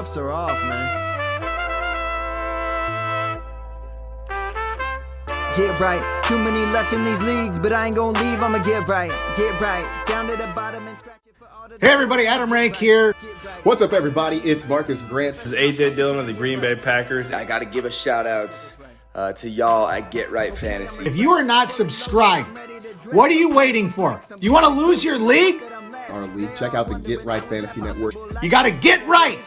cuffs are off, man. Get right. Too many left in these leagues, but I ain't gonna leave. I'ma get right. Get right. Down to the bottom and scratch it for all the... Hey everybody, Adam Rank here. What's up everybody? It's Marcus Grant. This is AJ Dillon of the Green Bay Packers. I got to give a shout out to y'all at Get Right Fantasy. If you are not subscribed, what are you waiting for? You want to lose your league? Check out the Get Right Fantasy Network. You got to get right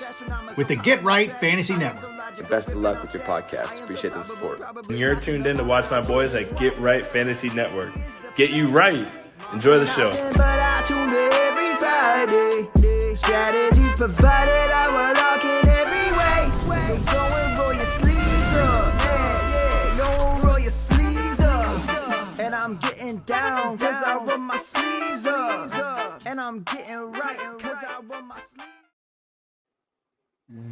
with the Get Right Fantasy Network. Best of luck with your podcast. Appreciate the support. And you're tuned in to watch my boys at Get Right Fantasy Network. Get you right. Enjoy the show. But I tune in every Friday. Strategies provided, I will lock in every way. So go and roll your sleeves up. Yeah, go roll your sleeves up. And I'm getting down, cause I roll my sleeves up. And I'm getting right, cause I roll my sleeves.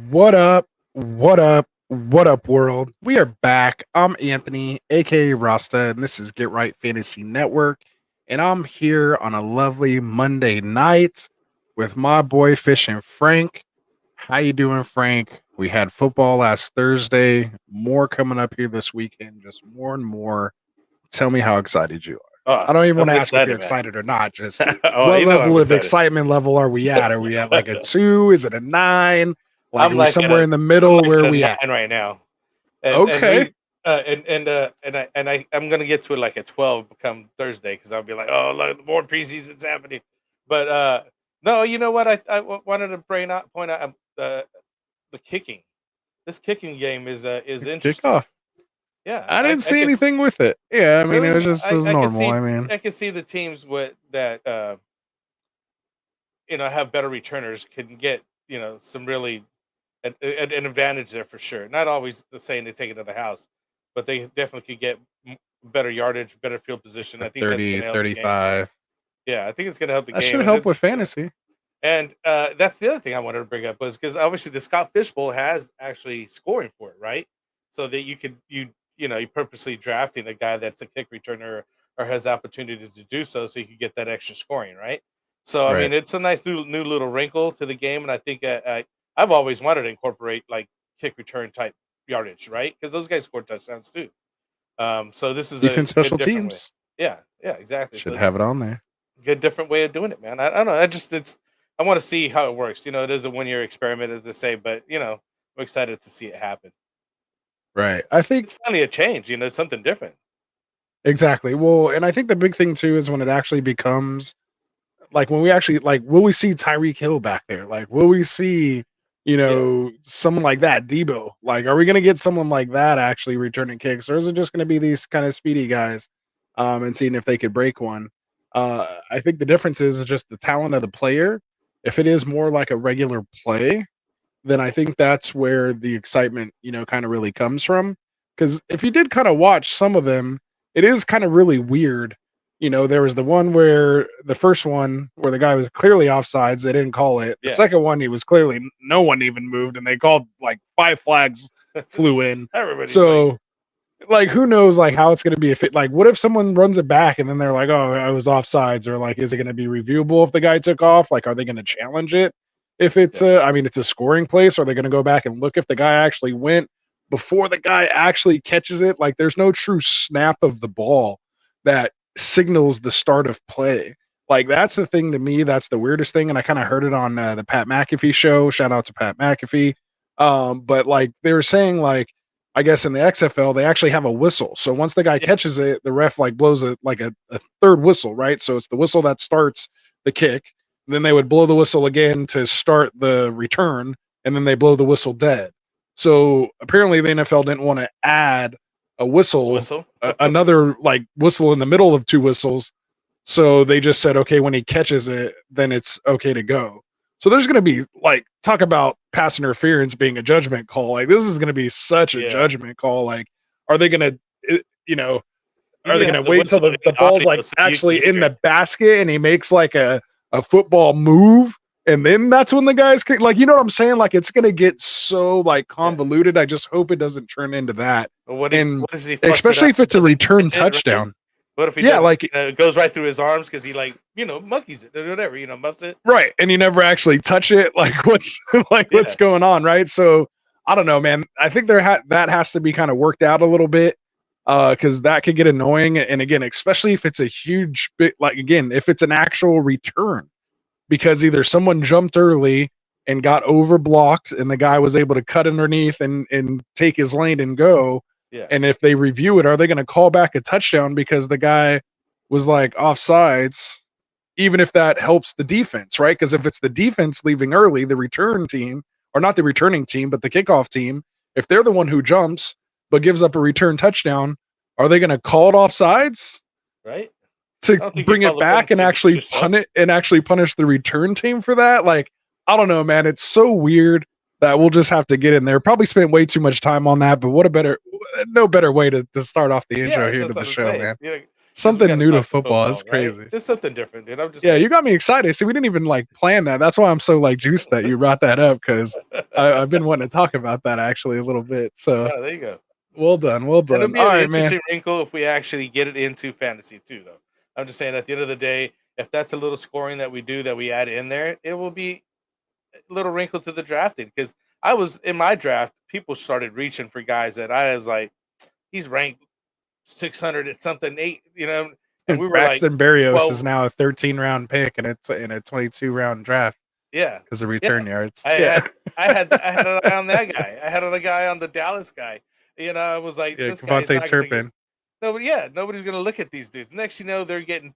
What up? What up? What up, world? We are back. I'm Anthony, aka Rasta, and this is Get Right Fantasy Network. And I'm here on a lovely Monday night with my boy Fish and Frank. How you doing, Frank? We had football last Thursday. More coming up here this weekend. Just more and more. Tell me how excited you are. I don't even want to ask if you're excited or not. Just what level of excitement level are we at? Are we at like a 2? Is it a 9? Like, I'm like somewhere in the middle. Where are we at right now? Okay. I'm gonna get to like a 12 come Thursday because I'll be like, oh, look, more preseason's happening. But no, you know what? I wanted to point out the kicking. This kicking game is interesting. Kickoff. Yeah, I didn't see anything with it. Yeah, I mean, really, it was normal. I can see the teams that have better returners can get some really an advantage there for sure. Not always the same they take it to the house, but they definitely could get better yardage, better field position. I think 30, that's going to help 35. Yeah, I think it's going to help the game. That should help with fantasy. And that's the other thing I wanted to bring up was because obviously the Scott Fishbowl has actually scoring for it, right? So that you purposely drafting a guy that's a kick returner or has opportunities to do so you can get that extra scoring, right? So I mean, it's a nice new little wrinkle to the game, and I think I've always wanted to incorporate like kick return type yardage, right? Because those guys score touchdowns too. So this is defense special teams. Way. Yeah, exactly. Should have it on there. Good different way of doing it, man. I don't know. I want to see how it works. It is a 1-year experiment, as they say, but I'm excited to see it happen. Right. I think it's finally a change. It's something different. Exactly. Well, and I think the big thing too is when it actually becomes like when we actually will we see Tyreek Hill back there? Like, will we see someone like that, Debo? Like, are we going to get someone like that actually returning kicks, or is it just going to be these kind of speedy guys and seeing if they could break one? I think the difference is just the talent of the player. If it is more like a regular play, then I think that's where the excitement, kind of really comes from. Because if you did kind of watch some of them, it is kind of really weird. There was the first one where the guy was clearly offsides. They didn't call it. The second one, he was clearly no one even moved, and they called like 5 flags flew in. So, who knows how it's going to be if it what if someone runs it back and then they're like, oh, I was offsides, or is it going to be reviewable if the guy took off? Are they going to challenge it if it's it's a scoring place? Or are they going to go back and look if the guy actually went before the guy actually catches it? There's no true snap of the ball that signals the start of play. That's the thing to me. That's the weirdest thing. And I kind of heard it on the Pat McAfee show. Shout out to Pat McAfee. But they were saying I guess in the XFL, they actually have a whistle. So once the guy catches it, the ref blows a third whistle, right? So it's the whistle that starts the kick. Then they would blow the whistle again to start the return. And then they blow the whistle dead. So apparently the NFL didn't want to add a whistle? Another whistle in the middle of 2 whistles. So they just said, okay, when he catches it, then it's okay to go. So there's going to be talk about pass interference being a judgment call. This is going to be such a judgment call. Are they going to, are they going to wait till the ball's actually in the basket and he makes a football move? And then that's when the guys you know what I'm saying? It's going to get so convoluted. I just hope it doesn't turn into that. What especially if it's a return touchdown. What if he Yeah, doesn't? like It goes right through his arms because he monkeys it or whatever, muffs it. right, and you never actually touch it. Like what's like Yeah. what's going on, right? So I don't know, man. I think that has to be kind of worked out a little bit, because that could get annoying. And again, especially if it's a huge bit, like again, if it's an actual return, because either someone jumped early and got overblocked, and the guy was able to cut underneath and take his lane and go. Yeah. And if they review it, are they going to call back a touchdown because the guy was like offsides? Even if that helps the defense, right? Because if it's the defense leaving early, the return team, or not the returning team, but the kickoff team, if they're the one who jumps but gives up a return touchdown, are they going to call it offsides Right. to don't think you bring it follow back and penalty actually yourself. punish the return team for that? Like, I don't know, man. It's so weird that we'll just have to get in there. Probably spent way too much time on that, but no better way to start off the intro Yeah, here that's to the what I'm show, saying. man. 'Cause we Something gotta new to talk some football is right? crazy. Just something different, dude. I'm just Yeah, saying. you got me excited. See, we didn't even like plan that. That's why I'm so like juiced that you brought that up, because I've been wanting to talk about that actually a little bit. So Oh, there you go. well done, well And it'll done. be All an right, man. interesting wrinkle if we actually get it into fantasy too, though. I'm just saying, at the end of the day, if that's a little scoring that we do that we add in there, it will be a little wrinkle to the drafting. Because I was in my draft, people started reaching for guys that I was like, he's ranked 600 at something eight, and we were like, Braxton Berrios is well, now a 13-round pick, and it's in a 22-round draft yeah, because of yeah. return yards. I Yeah, had I had an eye on that guy. I had a guy on the Dallas guy. I was like, yeah. this guy is Devontae not going to get Turpin. nobody. Yeah, nobody's going to look at these dudes. Next, they're getting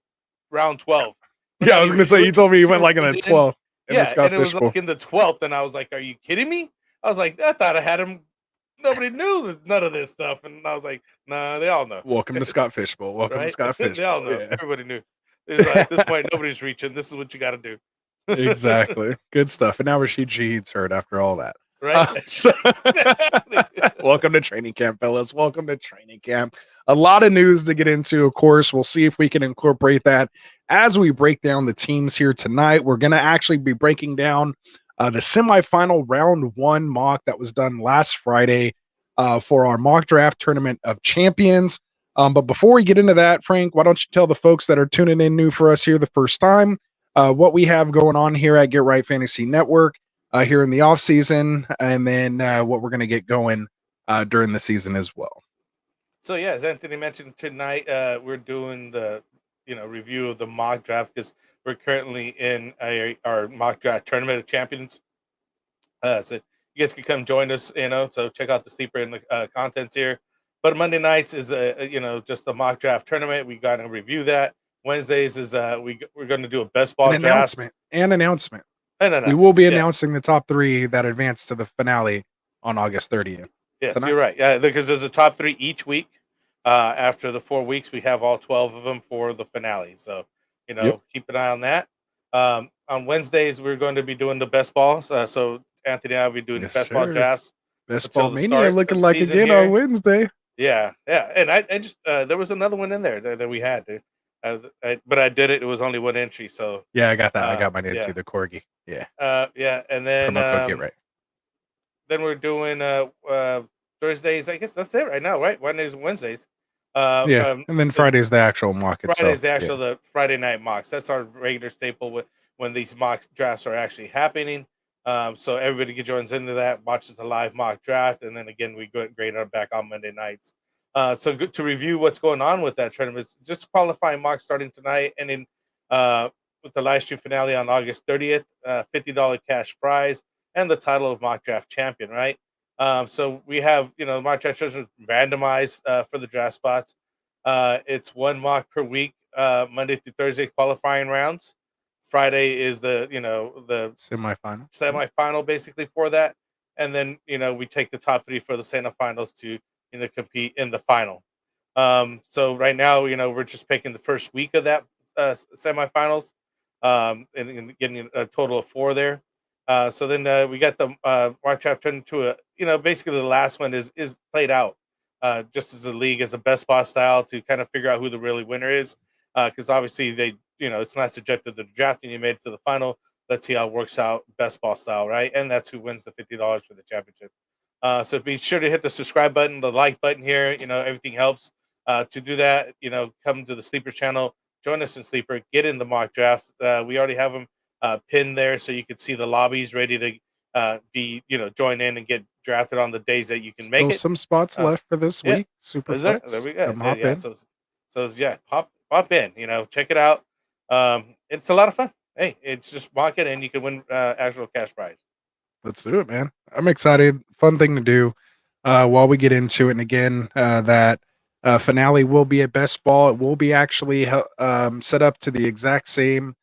round 12. We're Yeah, I not was even gonna say you doing told me you went fantasy like in rounds the in. 12th in the Yeah, Scott and it was Fishbowl. like in the 12th, and I was like, "Are you kidding me?" I was like, "I thought I had him." Nobody knew none of this stuff, and I was like, "Nah, they all know, Welcome to Scott Fishbowl. Welcome to right? Scott They all Fishbowl. know. Yeah, Everybody knew. It's like, at this point, nobody's reaching. This is what you got to do." exactly. Good stuff. And now Rashid Shaheed's hurt after all that. Right? So Exactly. welcome to training camp, fellas. Welcome to training camp. A lot of news to get into, of course. We'll see if we can incorporate that as we break down the teams here tonight. We're going to actually be breaking down the semifinal round one mock that was done last Friday for our mock draft tournament of champions. But before we get into that, Frank, why don't you tell the folks that are tuning in new for us here the first time what we have going on here at Get Right Fantasy Network here in the off season, and then what we're going to get going during the season as well. So yeah, as Anthony mentioned tonight, we're doing the review of the mock draft because we're currently in our mock draft tournament of champions. So you guys can come join us, So check out the sleeper and the contents here. But Monday nights is just a mock draft tournament. We got to review that. Wednesdays is we're going to do a best ball draft. An announcement. And We will be announcing the top 3 that advance to the finale on August 30th. Yes, tonight. you're right. Yeah, because there's a top 3 each week. After the 4 weeks, we have all 12 of them for the finale. So, keep an eye on that. On Wednesdays, we're going to be doing the best balls. So Anthony and I will be doing best ball drafts. Best until ball the mania start looking of the like season again here. on Wednesday. Yeah. And I just there was another one in there that we had, but I did it. It was only one entry. So Yeah, I got that. I got mine into the corgi. Yeah. Yeah, and then Promo code Get Right. Then we're doing Thursdays. I guess that's it right now, right? Wednesdays. And then Friday's the actual mock itself. Friday's the actual the Friday night mocks. That's our regular staple when these mock drafts are actually happening. So everybody joins into that, watches the live mock draft, and then again we go grade our back on Monday nights. So good to review what's going on with that tournament. Just qualifying mock starting tonight, and then with the live stream finale on August 30th, $50 cash prize and the title of mock draft champion. Right. So we have mock draft randomized for the draft spots. It's one mock per week, Monday through Thursday qualifying rounds. Friday is the semifinal basically for that, and then we take the top 3 for the semifinals to compete in the final. So right now we're just picking the first week of that semifinals, and getting a total of 4 there. So then we got the mock draft turned into basically the last one is played out just as a league, as a best ball style, to kind of figure out who the really winner is. Because obviously it's not subjective to the drafting. You made it to the final. Let's see how it works out best ball style, right? And that's who wins the $50 for the championship. So be sure to hit the subscribe button, the like button here. Everything helps. To do that, come to the Sleeper channel, join us in Sleeper, get in the mock drafts. We already have them pinned there, so you can see the lobbies ready to be, join in and get drafted on the days that you can make Still it. some spots left for this Yeah, week. Super is there? There flex. we go. Come hop Yeah. in. So yeah, pop in. Check it out. It's a lot of fun. Hey, it's just mock it, and you can win actual cash prize. Let's do it, man. I'm excited. Fun thing to do. While we get into it, and again, that finale will be at best ball. It will be actually set up to the exact same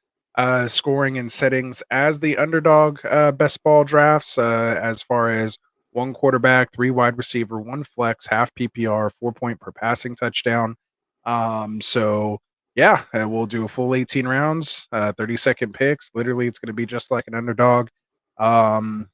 scoring and settings as the underdog best ball drafts, as far as 1 quarterback, 3 wide receiver, 1 flex, half PPR, 4 point per passing touchdown. So yeah, we'll do a full 18 rounds, 30-second picks. Literally, it's going to be just like an underdog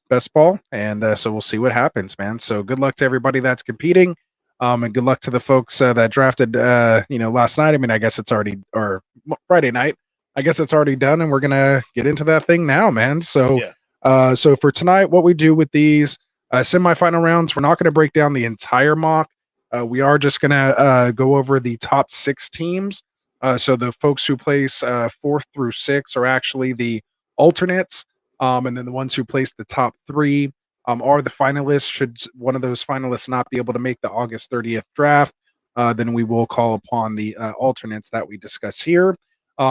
best ball, and so we'll see what happens, man. So good luck to everybody that's competing, and good luck to the folks that drafted last night. I mean, I guess it's already, or Friday night, I guess it's already done, and we're gonna get into that thing now, man. So Yeah. so for tonight, what we do with these semifinal rounds, we're not going to break down the entire mock. We are just going to go over the top 6 teams. So the folks who place 4th through 6 are actually the alternates. And then the ones who place the top 3 are the finalists. Should one of those finalists not be able to make the August 30th draft, then we will call upon the alternates that we discuss here.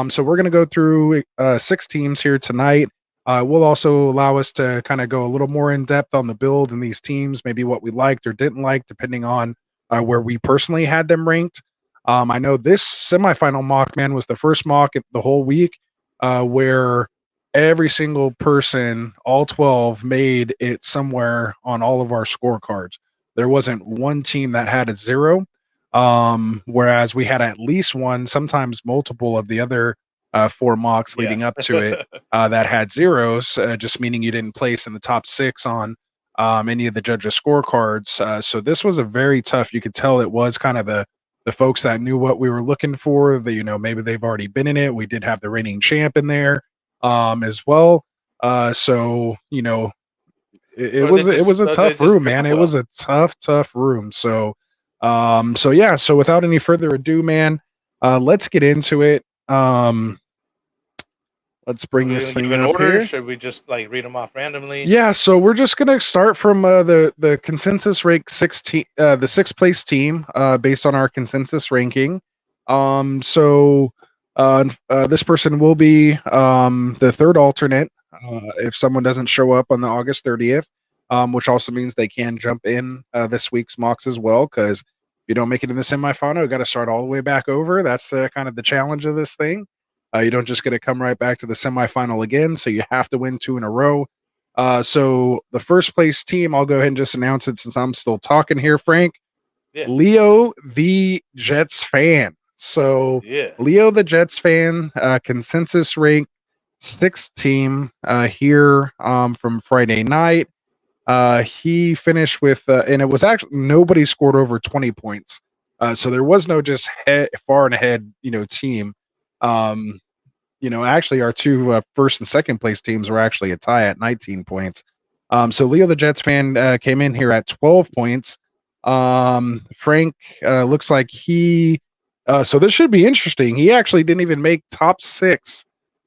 So we're going to go through 6 teams here tonight. Will also allow us to kind of go a little more in depth on the build and these teams, maybe what we liked or didn't like, depending on where we personally had them ranked. I know this semifinal mock, man, was the first mock the whole week where every single person, all 12, made it somewhere on all of our scorecards. There wasn't one team that had a 0, whereas we had at least one, sometimes multiple of the other 4 mocks leading up to it that had 0s, just meaning you didn't place in the top 6 on any of the judges' scorecards. So this was a very tough. You could tell it was kind of the folks that knew what we were looking for. Maybe they've already been in it. We did have the reigning champ in there as well. So it was a tough room, man. It was a tough room. So yeah. So without any further ado, man, let's get into it. Let's bring this thing up order. here. Should we just read them off randomly? Yeah, so we're just gonna start from the consensus rank 16, the 6th place team, based on our consensus ranking. So this person will be the 3rd alternate if someone doesn't show up on the August 30th, which also means they can jump in this week's mocks as well. Because if you don't make it in the semifinal, you got to start all the way back over. That's kind of the challenge of this thing. You don't just get to come right back to the semifinal again, so you have to win 2 in a row. So the 1st place team, I'll go ahead and just announce it since I'm still talking here, Frank. Yeah. Leo the Jets fan. So Leo the Jets fan, consensus rank 6th team here from Friday night. He finished with, and it was actually nobody scored over 20 points. So there was no just far and ahead, team. Actually our 2 1st and 2nd place teams were actually a tie at 19 points. So Leo the Jets fan came in here at 12 points. Frank looks like he so this should be interesting. He actually didn't even make top 6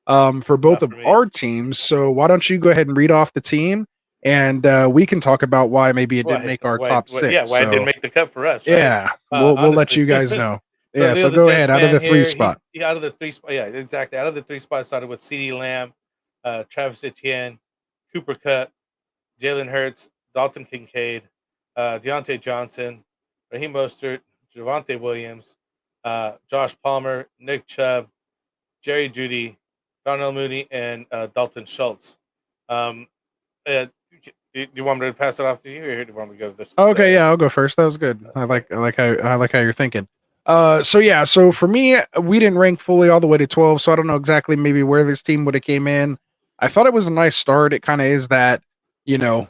for both of our teams. So why don't you go ahead and read off the team, and we can talk about why maybe it didn't make our top 6. Yeah, why it didn't make the cut for us. Right? Yeah, we'll let you guys know. So so go ahead. Out of the 3 spot. Out of the 3 spot. Yeah, exactly. Out of the 3 spots, started with CeeDee Lamb, Travis Etienne, Cooper Kupp, Jalen Hurts, Dalton Kincaid, Deontay Johnson, Raheem Mostert, Javonte Williams, Josh Palmer, Nick Chubb, Jerry Jeudy, Darnell Mooney, and Dalton Schultz. Do you want me to pass it off to you, or do you want me to go this? Okay, yeah, I'll go first. That was good. I like how you're thinking. So for me, we didn't rank fully all the way to 12, so I don't know exactly maybe where this team would have came in. I thought it was a nice start. It kind of is that,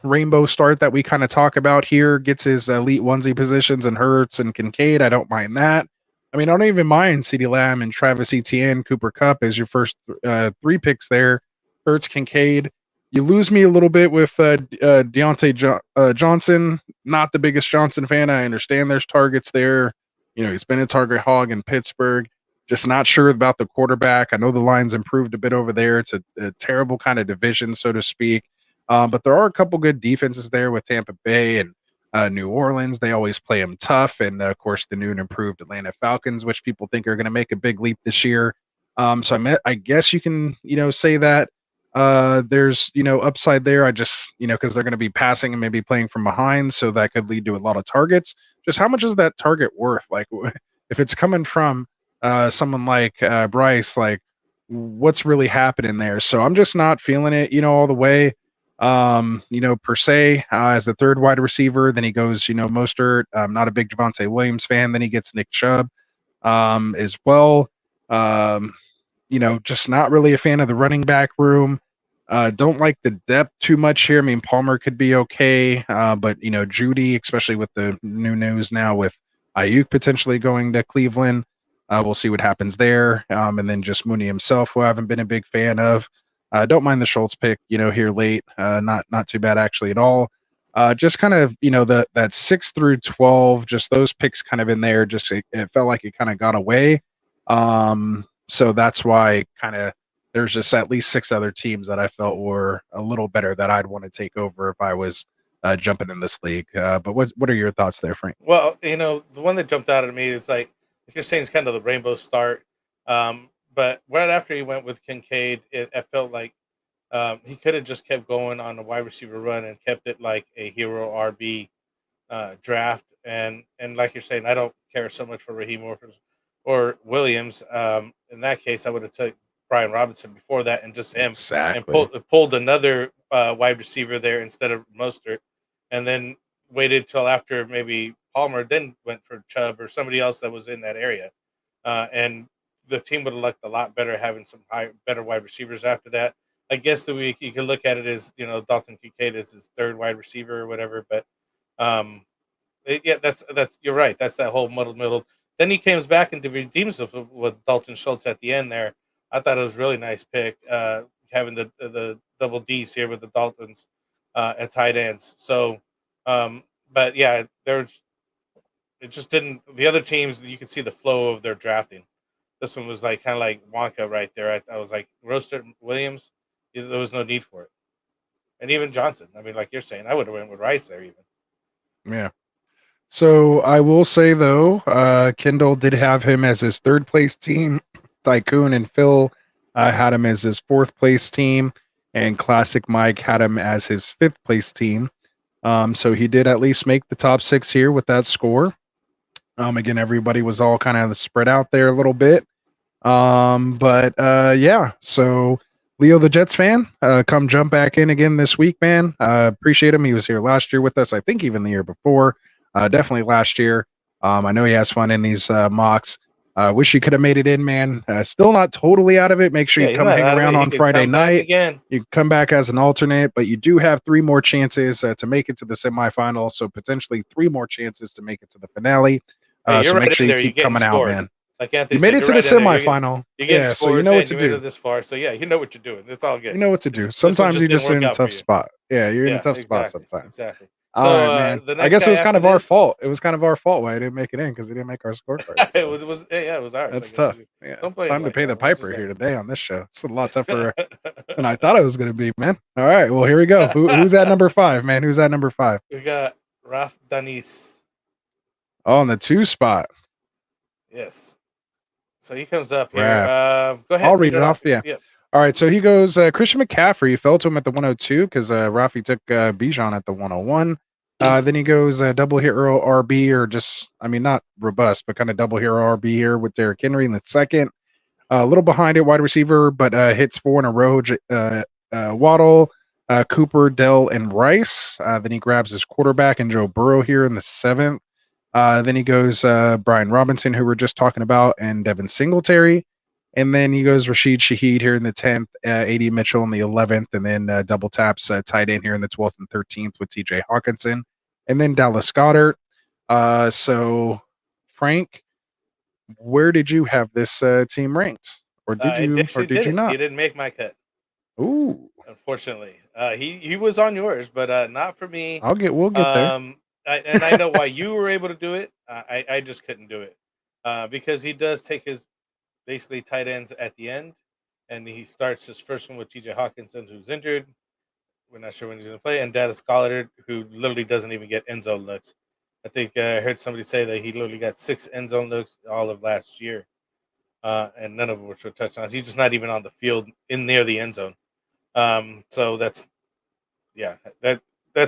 rainbow start that we kind of talk about here. Gets his elite onesie positions and Hurts and Kincaid. I don't mind that. I mean, I don't even mind CeeDee Lamb and Travis Etienne, Cooper Kupp as your first 3 picks there. Hurts, Kincaid. You lose me a little bit with Deontay Johnson. Not the biggest Johnson fan. I understand there's targets there. He's been a target hog in Pittsburgh. Just not sure about the quarterback. I know the line's improved a bit over there. It's a terrible kind of division, so to speak. But there are a couple good defenses there with Tampa Bay and New Orleans. They always play them tough. And of course, the new and improved Atlanta Falcons, which people think are going to make a big leap this year. So I guess you can, say that there's, upside there. I just, because they're going to be passing and maybe playing from behind. So that could lead to a lot of targets. Just how much is that target worth? Like, if it's coming from someone like Bryce, like, what's really happening there? So I'm just not feeling it, all the way. Per se, as the third wide receiver, then he goes, Mostert. I'm not a big Javonte Williams fan. Then he gets Nick Chubb as well. Just not really a fan of the running back room. Don't like the depth too much here. I mean, Palmer could be okay, but Judy, especially with the new news now with Ayuk potentially going to Cleveland, we'll see what happens there. And then just Mooney himself, who I haven't been a big fan of. Don't mind the Schultz pick, here late. Not too bad actually at all. Just kind of, that 6 through 12, just those picks kind of in there. Just it felt like it kind of got away. So that's why kind of there's just at least 6 other teams that I felt were a little better that I'd want to take over if I was jumping in this league. But what are your thoughts there, Frank? Well, the one that jumped out at me is like, if you're saying it's kind of the rainbow start. But right after he went with Kincaid, it felt like he could have just kept going on a wide receiver run and kept it like a hero RB draft. And like you're saying, I don't care so much for Raheem or Williams. In that case, I would have took Brian Robinson before that and just him Exactly. and pulled another wide receiver there instead of Mostert, and then waited till after maybe Palmer, then went for Chubb or somebody else that was in that area. And the team would have looked a lot better having some better wide receivers after that. I guess the week you could look at it as Dalton Kincaid is his third wide receiver or whatever, but that's you're right. That's that whole muddled middle. Then he comes back and redeems with Dalton Schultz at the end there. I thought it was a really nice pick, having the double D's here with the Daltons at tight ends. So, but yeah, it just didn't. The other teams, you could see the flow of their drafting. This one was like kind of like Wonka right there. I was like Roaster Williams. There was no need for it, and even Johnson. I mean, like you're saying, I would have went with Rice there even. Yeah. So I will say though, Kendall did have him as his third place team. Tycoon and Phil had him as his fourth place team, and Classic Mike had him as his fifth place team. So he did at least make the top 6 here with that score. Again, everybody was all kind of spread out there a little bit. Yeah. So Leo, the Jets fan, come jump back in again this week, man. Appreciate him. He was here last year with us. I think even the year before. Definitely last year. I know he has fun in these mocks. Wish he could have made it in, man. Still not totally out of it. Make sure you come hang around on Friday night. Again. You come back as an alternate, but you do have 3 more chances to make it to the semifinal. So potentially 3 more chances to make it to the finale. Hey, so make sure you keep coming out, man. Like Anthony you made said, it to the semifinal. You're getting scores, so you know what to you made do. it this far. So yeah, you know what you're doing. It's all good. You know what to do. Sometimes you're just in a tough spot. Yeah, you're in a tough spot sometimes. Exactly. So, all right, man. I guess it was kind of our fault. It was kind of our fault why I didn't make it in because we didn't make our scorecard. So. it was ours. That's tough. Yeah. Time to pay the piper here today on this show. It's a lot tougher than I thought it was going to be, man. All right, well, here we go. Who's at number 5, man? Who's at number 5? We got Raf Danis. Oh, on the 2 spot. Yes. So he comes up here. Go ahead. I'll read it off. Yeah. All right, so he goes, Christian McCaffrey fell to him at the 102 because Rafi took Bijan at the 101. Then he goes double hero RB, or just, I mean, not robust, but kind of double hero RB here with Derrick Henry in the second. A little behind it, wide receiver, but hits 4 in a row. Waddle, Cooper, Dell, and Rice. Then he grabs his quarterback and Joe Burrow here in the 7th. Then he goes Brian Robinson, who we're just talking about, and Devin Singletary. And then he goes Rashid Shaheed here in the 10th, A.D. Mitchell in the 11th, and then double taps tight end here in the 12th and 13th with T.J. Hawkinson. And then Dallas Goedert. So, Frank, where did you have this team ranked? Or did you not? You didn't make my cut. Ooh. Unfortunately. He was on yours, but not for me. We'll get there. And I know why you were able to do it. I just couldn't do it. because he does take his basically tight ends at the end, and he starts his first one with T.J. Hawkinson, who's injured. We're not sure when he's going to play, and Dallas Goedert, who literally doesn't even get end zone looks. I think I heard somebody say that he literally got 6 end zone looks all of last year, and none of which were touchdowns. He's just not even on the field in near the end zone. So that's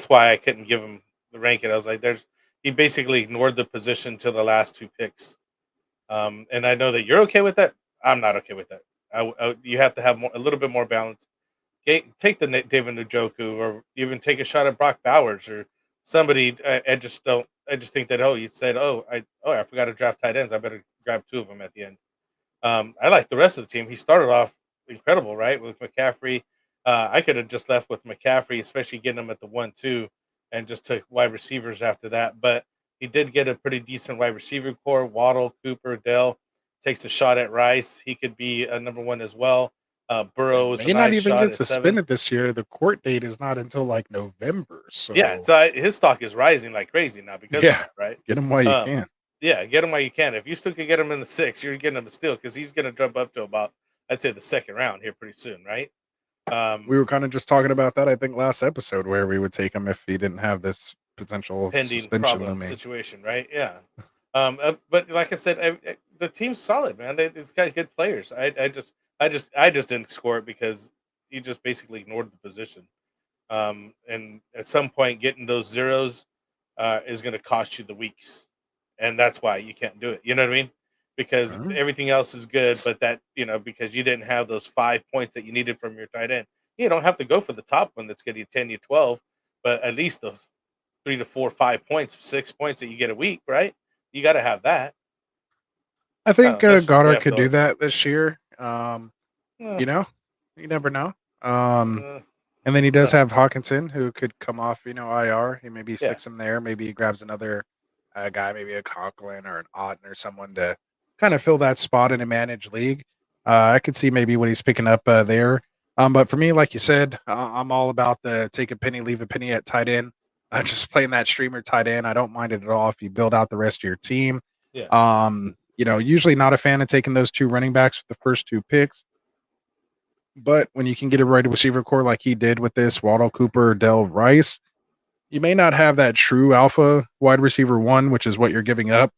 why I couldn't give him the ranking. I was like, he basically ignored the position to the last 2 picks. And I know that you're okay with that. I'm not okay with that. You have to have a little bit more balance. Take the David Njoku, or even take a shot at Brock Bowers or somebody. I just don't. I just think that you said I forgot to draft tight ends. I better grab 2 of them at the end. I like the rest of the team. He started off incredible, right, with McCaffrey. I could have just left with McCaffrey, especially getting him at the 1-2, and just took wide receivers after that. But he did get a pretty decent wide receiver core. Waddle, Cooper, Dell. Takes a shot at Rice. He could be a number 1 as well. Burrow is a May not nice even shot get at 7. suspended this year. The court date is not until like November. So Yeah, so his stock is rising like crazy now because of that, right? get him while you Um, can. Yeah, get him while you can. If you still can get him in the 6, you're getting him a steal because he's going to jump up to about, I'd say, the 2nd round here pretty soon, right? We were kind of just talking about that, I think, last episode, where we would take him if he didn't have this potential Pending suspension problem looming. situation, right? Yeah. But like I said, the team's solid, man. It's got good players. I just didn't score it because he just basically ignored the position. And at some point, getting those zeros is going to cost you the weeks, and that's why you can't do it. You know what I mean? Because Mhm. everything else is good, but that because you didn't have those 5 points that you needed from your tight end. You don't have to go for the top one that's getting 10, you 12, but at least the 3 to 4, 5 points, 6 points that you get a week, right? You got to have that. I think That's just the way Goddard I could do feel. that this year. Uh, You know, you never know. Um, uh, and then he does no. have Hawkinson, who could come off, IR. He maybe Yeah. sticks him there. Maybe he grabs another guy, maybe a Conklin or an Otten or someone to kind of fill that spot in a managed league. I could see maybe what he's picking up there. But for me, like you said, I'm all about the take a penny, leave a penny at tight end. Just playing that streamer tight end. I don't mind it at all if you build out the rest of your team. Yeah. Usually not a fan of taking those 2 running backs with the first 2 picks. But when you can get a right receiver core like he did with this, Waddle, Cooper, Dell, Rice, you may not have that true alpha wide receiver 1, which is what you're giving up.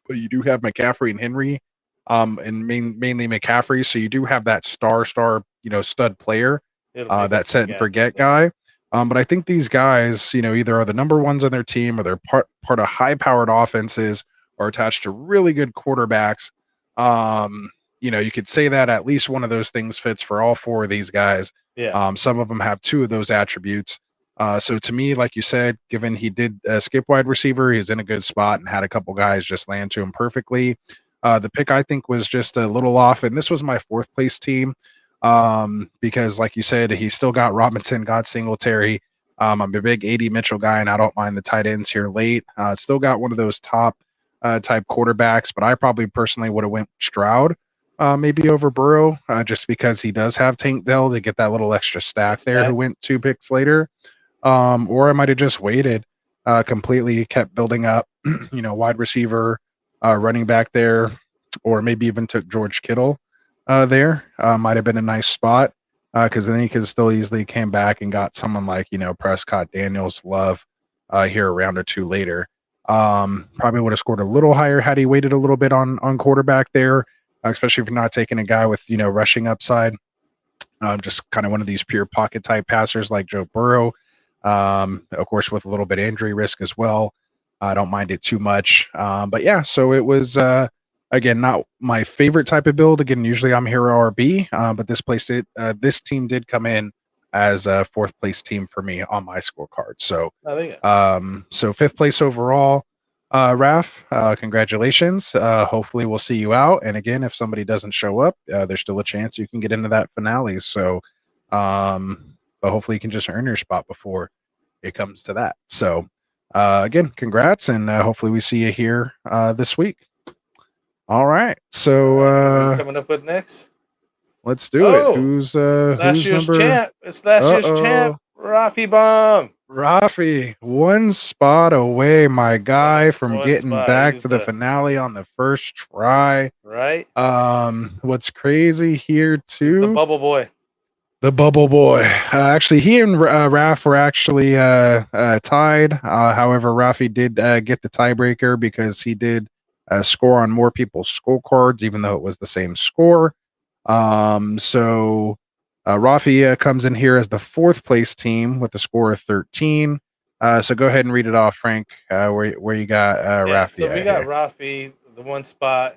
But you do have McCaffrey and Henry, and mainly McCaffrey. So you do have that star, stud player, It'll make up that some set and gaps. forget Yeah. guy. But I think these guys, either are the number 1s on their team or they're part of high-powered offenses or attached to really good quarterbacks. You could say that at least one of those things fits for all 4 of these guys. Yeah. Some of them have 2 of those attributes. So to me, like you said, given he did skip wide receiver, he's in a good spot and had a couple guys just land to him perfectly. The pick, I think, was just a little off, and this was my 4th place team because, like you said, he still got Robinson, got Singletary. I'm a big 80 Mitchell guy, and I don't mind the tight ends here late. Still got one of those top type quarterbacks, but I probably personally would have went Stroud. Maybe over Burrow, just because he does have Tank Dell to get that little extra stack there, who went 2 picks later. Or I might have just waited completely, kept building up, wide receiver, running back there, or maybe even took George Kittle there. Might have been a nice spot because then he could still easily came back and got someone like, Prescott, Daniels, Love here a round or 2 later. Probably would have scored a little higher had he waited a little bit on quarterback there, especially if you're not taking a guy with, rushing upside. Just kind of one of these pure pocket type passers like Joe Burrow. Of course, with a little bit of injury risk as well. I don't mind it too much. But yeah, so it was, again, not my favorite type of build. Again, usually I'm hero RB, but this team did come in as a 4th place team for me on my scorecard. So, so 5th place overall. Raf, congratulations. Hopefully we'll see you out. And again, if somebody doesn't show up, there's still a chance you can get into that finale. So, but hopefully you can just earn your spot before it comes to that. So, again, congrats, and hopefully we see you here this week. All right. So, what are we coming up with next? Let's do it. Who's last year's number? champ? It's last year's champ, Rafi Bomb. Rafi, one spot away, my guy, from one getting spot. back He's to the the- finale on the first try. Right? What's crazy here He's the too? bubble boy. The Bubble Boy. Actually, he and Raf were actually tied. However, Rafi did get the tiebreaker because he did score on more people's scorecards, even though it was the same score. So Rafi comes in here as the fourth place team with a score of 13. So go ahead and read it off, Frank. Where you got Rafi? So we at got here. Rafi, the one spot.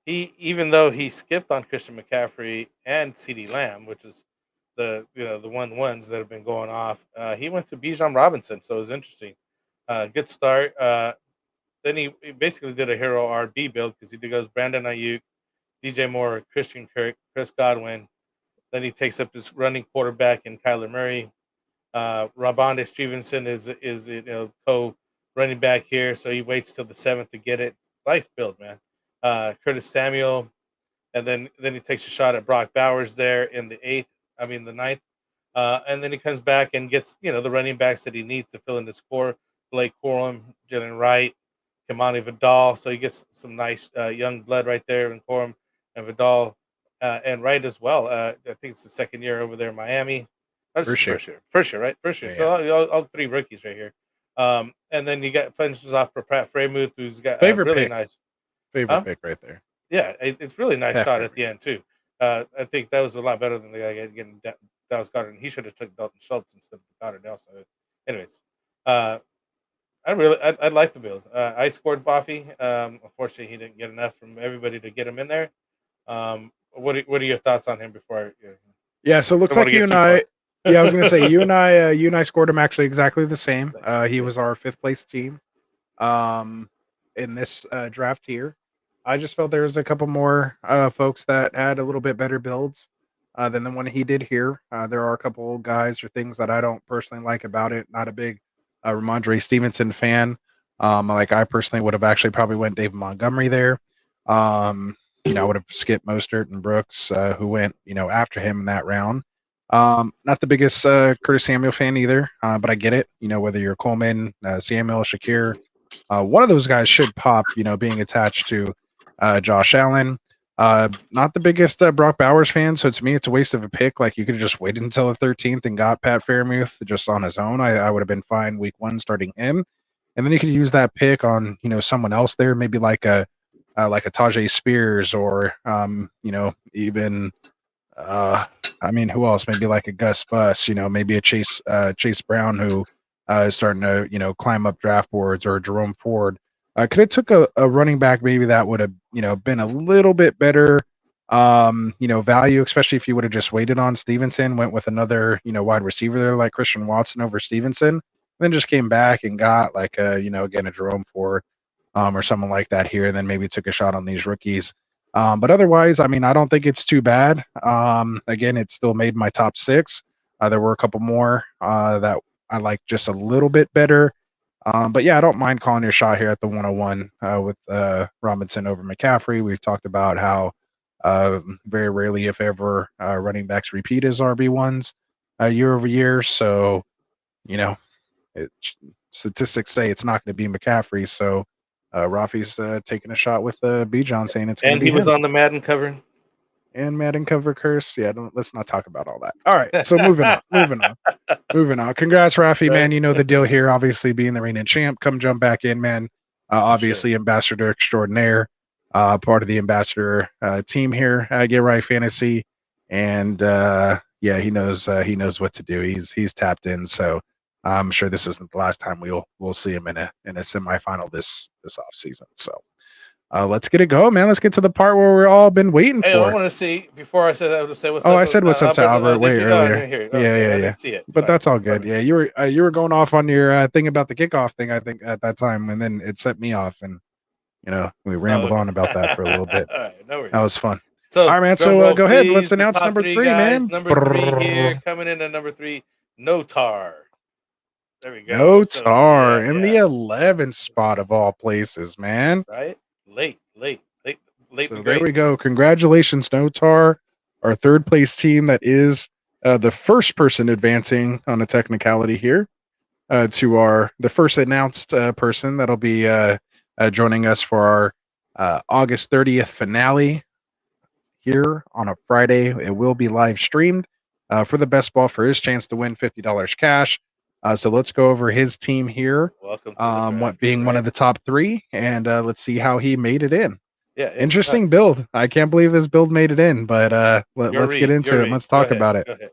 Even though he skipped on Christian McCaffrey and CeeDee Lamb, which is the ones that have been going off, he went to Bijan Robinson, so it was interesting. Good start. Then he basically did a hero RB build because he goes Brandon Ayuk, DJ Moore, Christian Kirk, Chris Godwin. Then he takes up his running quarterback in Kyler Murray. Rabonde Stevenson is co running back here, so he waits till the 7th to get it. Nice build, man. Curtis Samuel, and then he takes a shot at Brock Bowers there in the 9th, and then he comes back and gets the running backs that he needs to fill in the score: Blake Corum, Jalen Wright, Kamani Vidal. So he gets some nice young blood right there in Corum and Vidal, and Wright as well. I think it's the second year over there in Miami. That's First year. First year, right? First year. Yeah, So all three rookies right here. And then you got finishes off for Pratt Fremuth, who's got Favorite really pick. nice. Favorite pick right there. Yeah, it's really nice Half shot PPR. at the end too. I think that was a lot better than the guy getting Dallas Goddard. And he should have took Dalton Schultz instead of Goddard also. Anyways, I like the build. I scored Buffy. Unfortunately, he didn't get enough from everybody to get him in there. What are your thoughts on him before? Yeah, so it looks Don't like wanna you get and too I. Yeah, I was gonna say you and I scored him actually exactly the same. He was our fifth place team, in this draft here. I just felt there was a couple more folks that had a little bit better builds than the one he did here. There are a couple guys or things that I don't personally like about it. Not a big Ramondre Stevenson fan. Like I personally would have actually probably went David Montgomery there. I would have skipped Mostert and Brooks, who went after him in that round. Not the biggest Curtis Samuel fan either, but I get it. Whether you're Coleman, Samuel, Shakir, one of those guys should pop. Being attached to Josh Allen. Not the biggest Brock Bowers fan, so to me, it's a waste of a pick. Like you could have just waited until the 13th and got Pat Freiermuth just on his own. I would have been fine week 1 starting him, and then you could use that pick on someone else there, maybe like a Tajay Spears or even who else? Maybe like a Gus Bus, maybe a Chase Brown who is starting to climb up draft boards, or Jerome Ford. Could have took a running back maybe that would have been a little bit better value, especially if you would have just waited on Stevenson, went with another wide receiver there like Christian Watson over Stevenson, and then just came back and got like again a Jerome Ford or someone like that here, and then maybe took a shot on these rookies. But otherwise, I don't think it's too bad. Again, it still made my top 6. There were a couple more that I like just a little bit better. But yeah, I don't mind calling your shot here at the 101 with Robinson over McCaffrey. We've talked about how very rarely, if ever, running backs repeat as RB1s year over year. So, statistics say it's not going to be McCaffrey. So Rafi's taking a shot with Bijan, saying it's going to be he was him. on the Madden cover. And Madden cover curse. Yeah, let's not talk about all that. All right, so moving on. Congrats, Rafi, man. You know the deal here. Obviously, being the reigning champ, come jump back in, man. Obviously, ambassador extraordinaire, part of the ambassador team here at Get Right Fantasy, and he knows what to do. He's tapped in, so I'm sure this isn't the last time we'll see him in a semifinal this off season. So. Let's get it going, man. Let's get to the part where we've all been waiting for. I want to see, before I said that, I would say what's up. I said what's up to Albert way earlier. I didn't see it. But that's all good. Yeah, you were going off on your thing about the kickoff thing, I think, at that time, and then it set me off, and we rambled on about that for a little bit. All right, no worries. That was fun. So, all right, man. So go ahead. Let's the announce top number 3, guys. man. Number 3 here, coming in at number 3, Notar. There we go. Notar in the 11th spot of all places, man. Right? Late. So there we go. Congratulations, Notar, our third place team. That is the first person advancing on a technicality here. to the first announced person that'll be joining us for our August 30th finale here on a Friday. It will be live streamed for the best ball for his chance to win $50 cash. So let's go over his team here. Welcome to the draft, What being one of the top three, and let's see how he made it in. Yeah, Interesting build. I can't believe this build made it in, but let's get into it. Let's talk about it. Go ahead.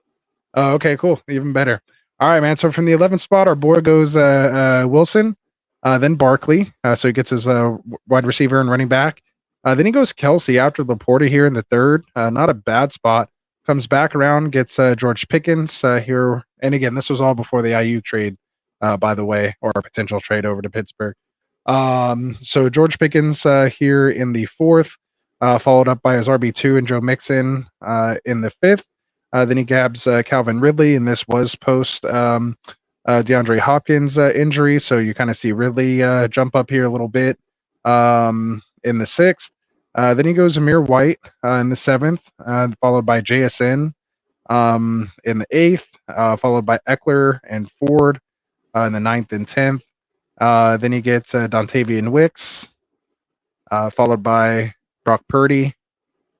Oh, okay, cool. Even better. All right, man. So from the 11th spot, our boy goes Wilson, then Barkley. So he gets his wide receiver and running back. Then he goes Kelsey after Laporta here in the third. Not a bad spot. Comes back around, gets George Pickens here. And again, this was all before the IU trade, by the way, or a potential trade over to Pittsburgh. So George Pickens here in the fourth, followed up by his RB2 and Joe Mixon in the fifth. Then he grabs Calvin Ridley, and this was post DeAndre Hopkins injury. So you kind of see Ridley jump up here a little bit in the sixth. Then he goes Amir White in the seventh, followed by JSN in the eighth, followed by Eckler and Ford in the ninth and 10th. Then he gets Dontavian Wicks, followed by Brock Purdy.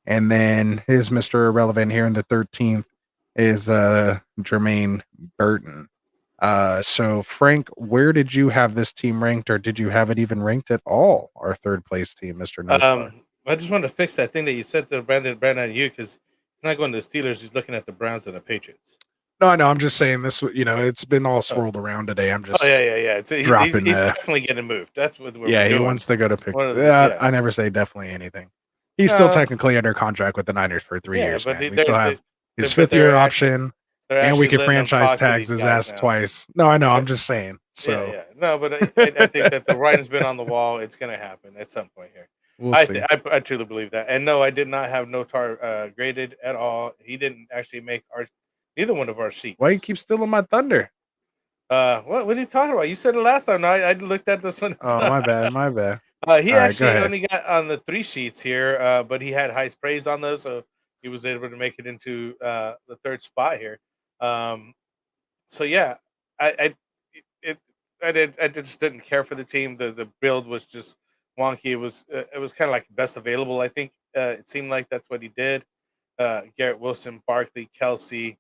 And then his Mr. Irrelevant here in the 13th is Jermaine Burton. So, Frank, where did you have this team ranked, or did you have it even ranked at all, our third place team, Mr. Nosebud? I just wanted to fix that thing that you said to Brandon you, because he's not going to the Steelers. He's looking at the Browns and the Patriots. No, I know. I'm just saying this. It's been all swirled around today. I'm just. Oh yeah. He's definitely getting moved. That's what we're doing. He wants to go to pick. I never say definitely anything. He's still technically under contract with the Niners for 3 years. But we still have his fifth-year option, and we can franchise tag his ass twice. No, I know. I'm just saying. So yeah. No, but I think that the writing's been on the wall. It's going to happen at some point here. I truly believe that. And no, I did not have Notar graded at all. He didn't actually make neither one of our sheets. Why you keep stealing my thunder? What are you talking about? You said it last time. No, I looked at this one. Oh, my bad. He actually only got on the 3 sheets here, but he had high praise on those, so he was able to make it into the third spot here. So yeah, I just didn't care for the team. The build was just wonky. It was kind of like best available. I think it seemed like that's what he did. Garrett Wilson, Barkley, Kelsey.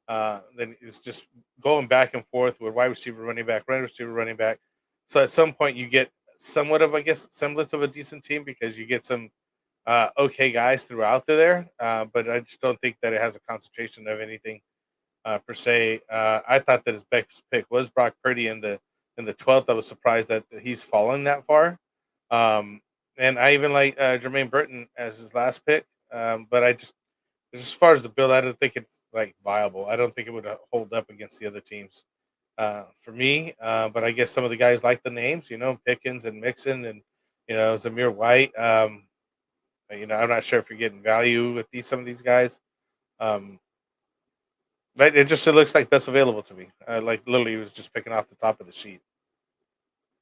Then it's just going back and forth with wide receiver, running back, running back. So at some point you get somewhat of, I guess, semblance of a decent team because you get some okay guys throughout there. But I just don't think that it has a concentration of anything per se. I thought that his best pick was Brock Purdy in the 12th. I was surprised that he's fallen that far. And I even like Jermaine Burton as his last pick. But as far as the build, I don't think it's like viable. I don't think it would hold up against the other teams for me. But I guess some of the guys like the names, Pickens and Mixon and, Zamir White. I'm not sure if you're getting value with some of these guys. But it looks like best available to me. Like literally he was just picking off the top of the sheet.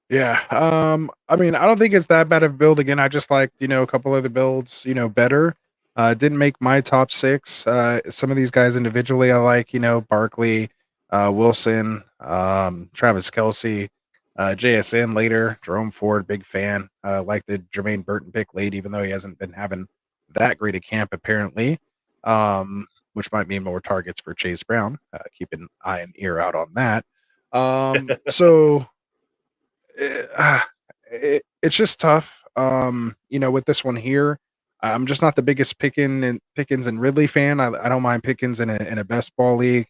Yeah. I don't think it's that bad of a build. Again, I just like, a couple other builds, better. Didn't make my top 6. Some of these guys individually I like, Barkley, Wilson, Travis Kelsey, JSN later, Jerome Ford, big fan. Like the Jermaine Burton pick late, even though he hasn't been having that great a camp apparently, which might mean more targets for Chase Brown. Keep an eye and ear out on that. So it's just tough. With this one here, I'm just not the biggest Pickens and Ridley fan. I don't mind Pickens in a best ball league.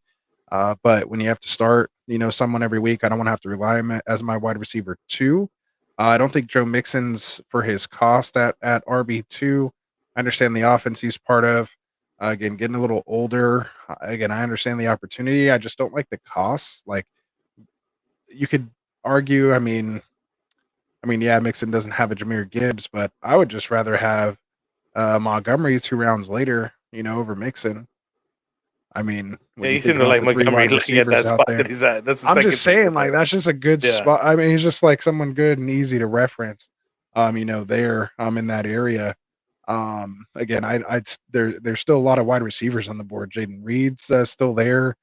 But when you have to start, someone every week, I don't want to have to rely on him as my wide receiver 2. I don't think Joe Mixon's for his cost at RB2. I understand the offense he's part of. Again, getting a little older. Again, I understand the opportunity. I just don't like the costs. Like, you could argue, yeah, Mixon doesn't have a Jahmyr Gibbs, but I would just rather have Montgomery 2 rounds later, over Mixon. You seem to like Montgomery looking at that spot that he's at. I'm just saying, like, that's just a good spot. He's just like someone good and easy to reference. There, in that area. Again, there's still a lot of wide receivers on the board. Jaden Reed's still there.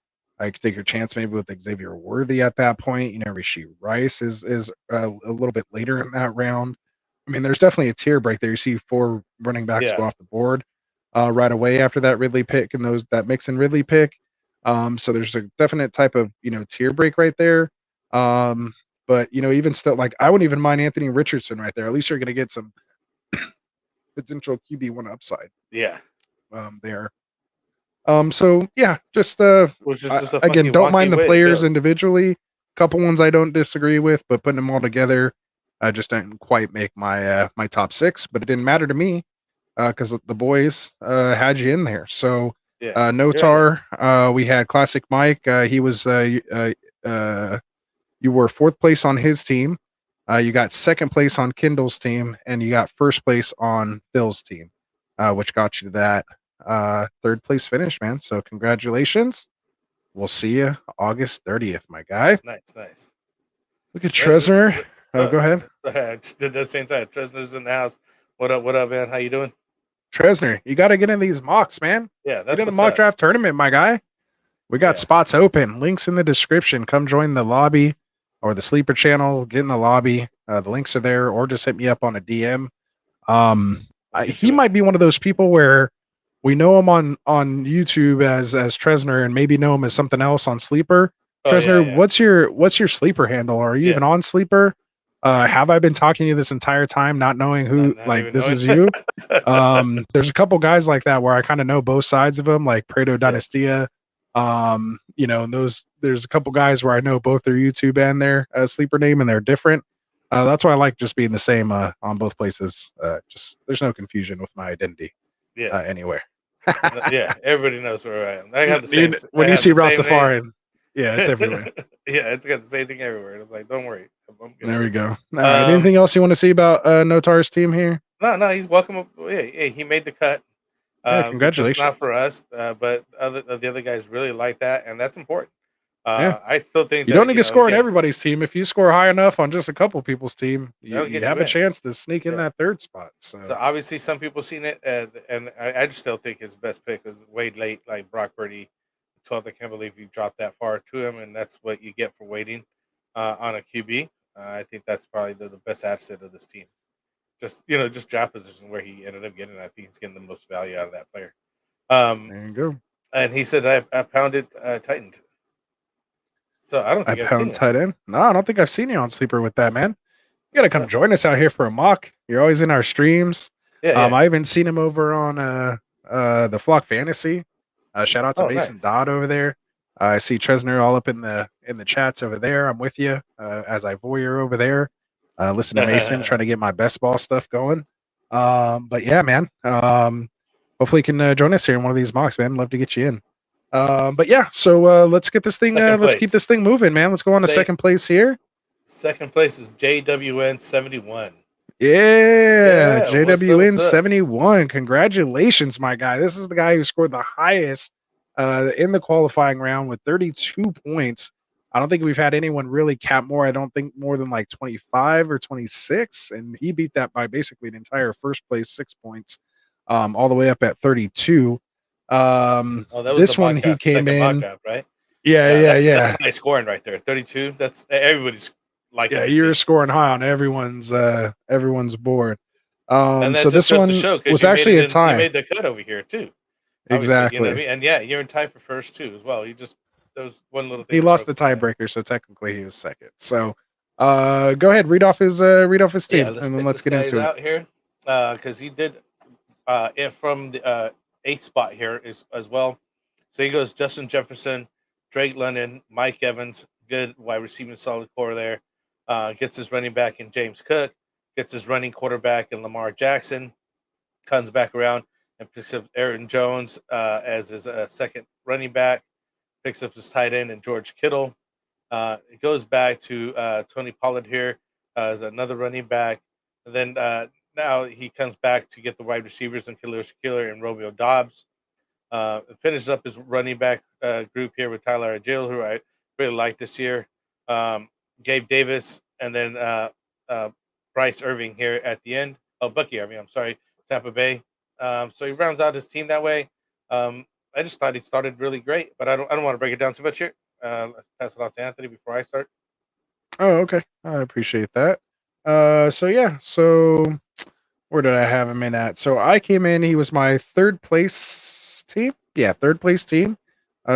I could take your chance maybe with Xavier Worthy at that point. Rishi Rice is a little bit later in that round. I mean, there's definitely a tier break there. You see 4 running backs go Yeah. off the board right away after that Ridley pick and that Mixon Ridley pick. So there's a definite type of tier break right there. But even still, like I wouldn't even mind Anthony Richardson right there. At least you're going to get some potential QB1 upside Yeah. there. So yeah, just Which is I, just a again, fucking don't wonky mind the way to players build. individually. Couple ones I don't disagree with, but putting them all together, I just didn't quite make my my top 6. But it didn't matter to me because the boys had you in there. So Yeah. Notar, we had Classic Mike. He was you were 4th place on his team. You got 2nd place on Kindle's team, and you got 1st place on Phil's team, which got you that 3rd place finish, man. So congratulations. We'll see you August 30th, my guy. Nice. Look at Tresner. Oh, go ahead. I just did that at the same time. Tresner's in the house. What up, man? How you doing? Tresner, you got to get in these mocks, man. Yeah, that's Get in the what's mock up. draft tournament, my guy. We got spots open. Links in the description. Come join the lobby or the sleeper channel. Get in the lobby. The links are there, or just hit me up on a DM. He might be one of those people where we know him on YouTube as Tresner, and maybe know him as something else on Sleeper. Tresner, what's your Sleeper handle? Are you even on Sleeper? Have I been talking to you this ententire time, not knowing who not this knowing. is you? There's a couple guys like that where I kind of know both sides of them, like Prado Dynastia. And there's a couple guys where I know both their YouTube and their Sleeper name, and they're different. That's why I like just being the same on both places. Just there's no confusion with my identity anywhere. Yeah, everybody knows where I am. I have the same. When you see Rastafarian, yeah, it's everywhere. Yeah, it's got the same thing everywhere. It's like, don't worry. There we go. All right. Anything else you want to see about Notar's team here? No, he's welcome. Yeah, he made the cut. Yeah, congratulations. Just not for us, but the other guys really like that, and that's important. Yeah. I still think you don't need to score on everybody's team. If you score high enough on just a couple people's team, you have a chance to sneak in that 3rd spot. So obviously, some people seen it, and I just still think his best pick was way late, like Brock Purdy, 12th. I can't believe you dropped that far to him, and that's what you get for waiting on a QB. I think that's probably the best asset of this team. Just draft position where he ended up getting. I think he's getting the most value out of that player. there you go. And he said, I pounded tightened. So I don't think I've seen tight end. No, I don't think I've seen you on Sleeper with that, man. You gotta come join us out here for a mock. You're always in our streams. I even seen him over on the Flock Fantasy. Shout out to Mason Dodd over there. I see Tresner all up in the chats over there. I'm with you as I voyeur over there. Listen to Mason, trying to get my best ball stuff going. But yeah, man. Hopefully you can join us here in one of these mocks, man. Love to get you in. But yeah, so let's get this thing. Let's keep this thing moving, man. Let's go on to 2nd place here. 2nd place is JWN 71. Yeah, JWN 71. Congratulations, my guy. This is the guy who scored the highest in the qualifying round with 32 points. I don't think we've had anyone really cap more. I don't think more than like 25 or 26, and he beat that by basically an entire 1st place 6 points, all the way up at 32. That was this one he came in, draft, right? Yeah. That's high scoring right there. 32. That's everybody's like. Yeah, you're scoring high on everyone's board. And so this one was actually a tie. You made the cut over here too. Exactly. You know what I mean? And yeah, you're in tie for 1st too as well. There was one little thing. He lost the tiebreaker, so technically he was 2nd. So go ahead, read off his team, and then let's get into it. Out here, because he did from the 8th spot here as well. So he goes Justin Jefferson, Drake London, Mike Evans, good wide receiving solid core there. Gets his running back in James Cook, gets his running quarterback in Lamar Jackson, comes back around and picks up Aaron Jones as his 2nd running back, picks up his tight end and George Kittle. It goes back to Tony Pollard here as another running back. And then now he comes back to get the wide receivers and Khalil Shakir and Romeo Dobbs. Finishes up his running back group here with Tyler Agil, who I really like this year. Gabe Davis, and then Bryce Irving here at the end. Oh, Bucky Irving, I'm sorry, Tampa Bay. So he rounds out his team that way. I just thought he started really great, but I don't want to break it down too much here. Let's pass it off to Anthony before I start. Oh, okay. I appreciate that. So yeah, so where did I have him in at? So I came in, he was my third place team. Yeah, third place team.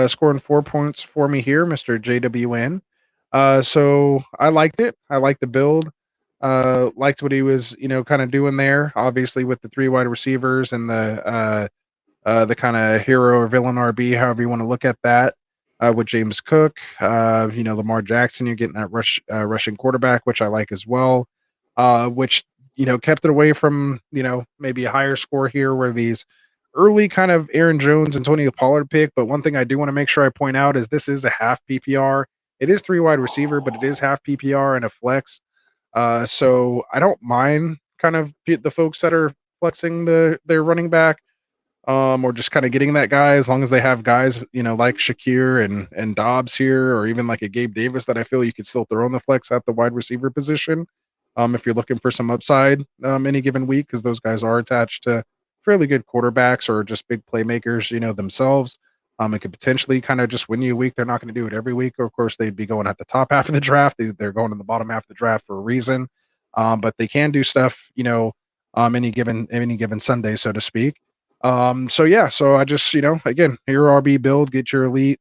Scoring 4 points for me here, Mr. JWN. So I liked it. I liked the build. Liked what he was, kind of doing there. Obviously with the three wide receivers and the kind of hero or villain RB, however you want to look at that. With James Cook, Lamar Jackson, you're getting that rushing quarterback, which I like as well. Which kept it away from maybe a higher score here, where these early kind of Aaron Jones and Tony Pollard pick. But one thing I do want to make sure I point out is this is a half PPR. It is three wide receiver, but it is half PPR and a flex. So I don't mind kind of the folks that are flexing their running back, or just kind of getting that guy, as long as they have guys, like Shakir and Dobbs here, or even like a Gabe Davis that I feel you could still throw in the flex at the wide receiver position. If you're looking for some upside any given week, because those guys are attached to fairly good quarterbacks or just big playmakers, themselves. It could potentially kind of just win you a week. They're not going to do it every week. Of course, they'd be going at the top half of the draft. They're going in the bottom half of the draft for a reason. But they can do stuff, any given Sunday, so to speak. So yeah, so I just, again, your RB build, get your elite,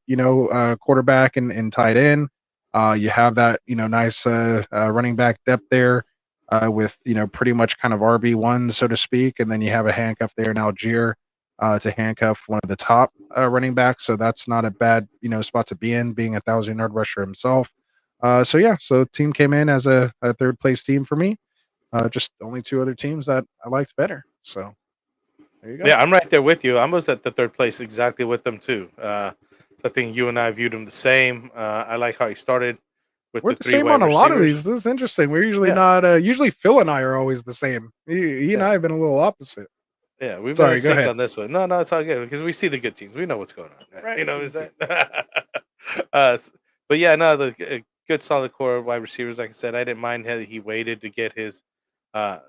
quarterback and tight end. You have that, nice running back depth there, with, pretty much kind of RB1, so to speak. And then you have a handcuff there in Algier, to handcuff one of the top running backs. So that's not a bad, spot to be in, being a 1,000-yard rusher himself. So yeah, so the team came in as a third place team for me. Just only two other teams that I liked better. So there you go. Yeah, I'm right there with you. I was at the third place exactly with them too. So I think you and I viewed him the same. I like how he started with We're the the three same wide on a lot of receivers. these. This is interesting. We're usually Yeah, not. Usually Phil and I are always the same. He and I yeah, have been a little opposite. yeah. We've been in Sorry. Go sync ahead. on this one. No, it's all good because we see the good teams. We know what's going on. Right. You know what I'm saying? But yeah, no, the good solid core wide receivers. Like I said, I didn't mind how he waited to get his, uh,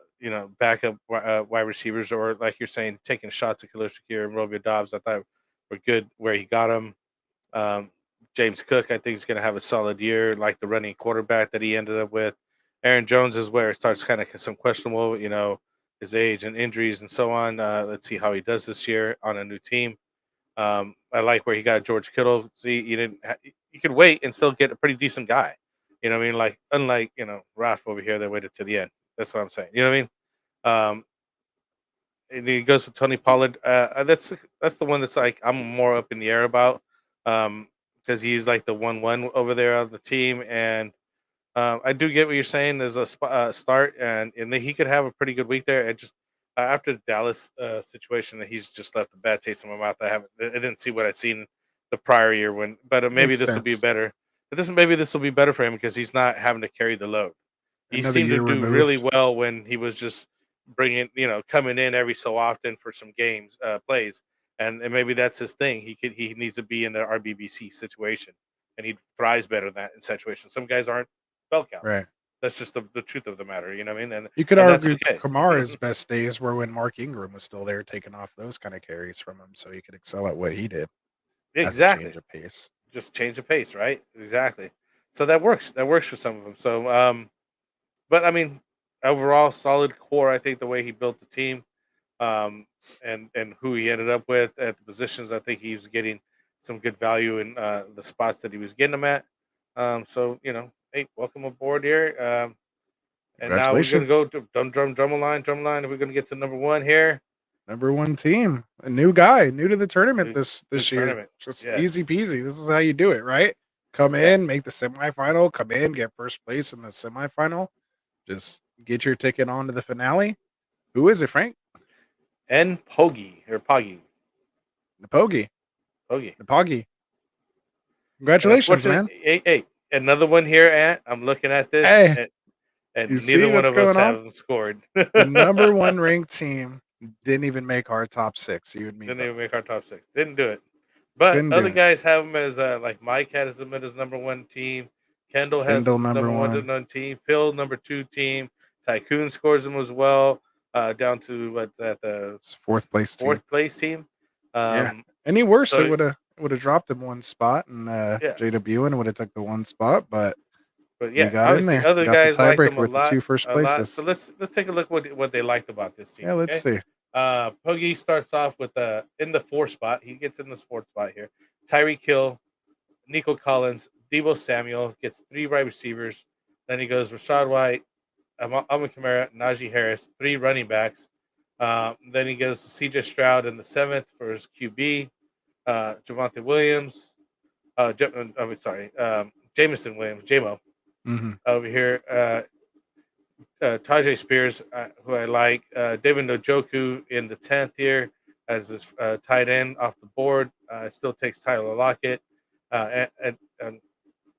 backup wide receivers, or like you're saying, taking shots at Khalil Shakir and Romeo Dobbs. I thought were good where he got them. Um, James Cook, I think, is going to have a solid year, like the running quarterback that he ended up with. Aaron Jones is where it starts kind of some questionable, his age and injuries and so on. Let's see how he does this year on a new team. I like where he got George Kittle. See, you could wait and still get a pretty decent guy. You know what I mean? Like, unlike, Raf over here that waited to the end. That's what I'm saying. You know what I mean? And he goes with Tony Pollard. That's the one that's like I'm more up in the air about, because he's like the 1-1 over there on the team, and I do get what you're saying. There's a start, and then he could have a pretty good week there. It just after the Dallas situation, that he's just left a bad taste in my mouth. I didn't see what I'd seen the prior year but maybe Makes this will be sense. better. But maybe this will be better for him because he's not having to carry the load. He Another seemed to year do really removed. well when he was just coming in every so often for some games, plays, and maybe that's his thing. He needs to be in the RBBC situation, and he thrives better in that in situation. Some guys aren't bell cows. Right. That's just the truth of the matter. You know what I mean? And You could and that's argue okay. Kamara's best days were when Mark Ingram was still there, taking off those kind of carries from him, so he could excel at what he did as a Exactly. change of pace. Just change the pace, right? Exactly. So that works. That works for some of them. So, but I mean, overall, solid core. I think the way he built the team, um, and who he ended up with at the positions, I think he's getting some good value in the spots that he was getting them at. So hey, welcome aboard here. And now we're gonna go Congratulations, to drum line. And we're gonna get to number one here. #1 team, a new guy, new to the tournament New, new this year. tournament. Just easy Yes. peasy. This is how you do it, right? Come Yeah. in, make the semifinal. Come in, get first place in the semifinal. Just get your ticket on to the finale. Who is it, Frank? And Poggy. Napogi. Poggy. Napoggy. And Congratulations, man. unfortunately, hey, another one here, Ant. I'm looking at this, Hey, you and neither see one what's of us going on? have scored. The #1 ranked team didn't even make our top 6. You and me Didn't both. even make our top six. Didn't do it. But Couldn't do other it. guys have them as like Mike has them as number one team. Kendall has Kendall the number one to #1. none team. Phil number two team. Tycoon scores them as well. Down to what's at the It's fourth place team. fourth place team. Yeah. Um, Any worse, So it would have dropped him one spot, and yeah, Jada Buin would have took the one spot, but but we yeah, got in obviously there. other Got the guys liked him tiebreaker with the two first a lot. So places. let's take a look what they liked about this team. Yeah, let's Okay, see. Poggy starts off with in the 4 spot. He gets in this 4th spot here. Tyreek Hill, Nico Collins, Debo Samuel gets 3 wide receivers. Then he goes Rashad White, Alvin Kamara, Najee Harris, 3 running backs. Then he goes to C.J. Stroud in the 7th for his QB. Javonte Williams. Jameson Williams, JMO Hmm. over here. Tajay Spears, who I like. David Njoku in the 10th here as his tight end off the board. Still takes Tyler Lockett. And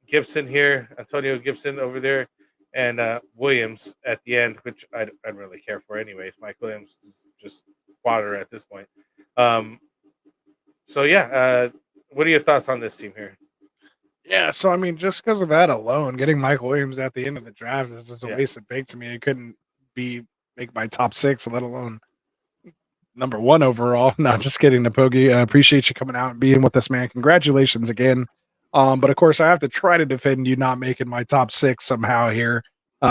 Gibson here, Antonio Gibson over there, and Williams at the end, which I don't really care for anyways. Mike Williams is just water at this point. So yeah, what are your thoughts on this team here? Yeah, so I mean, just because of that alone, getting Mike Williams at the end of the draft is just a Yeah. waste of pick to me. It couldn't make my top 6, let alone number 1 overall. No, just kidding, Napogi. I appreciate you coming out and being with us, man. Congratulations again. But of course, I have to try to defend you not making my top 6 somehow here.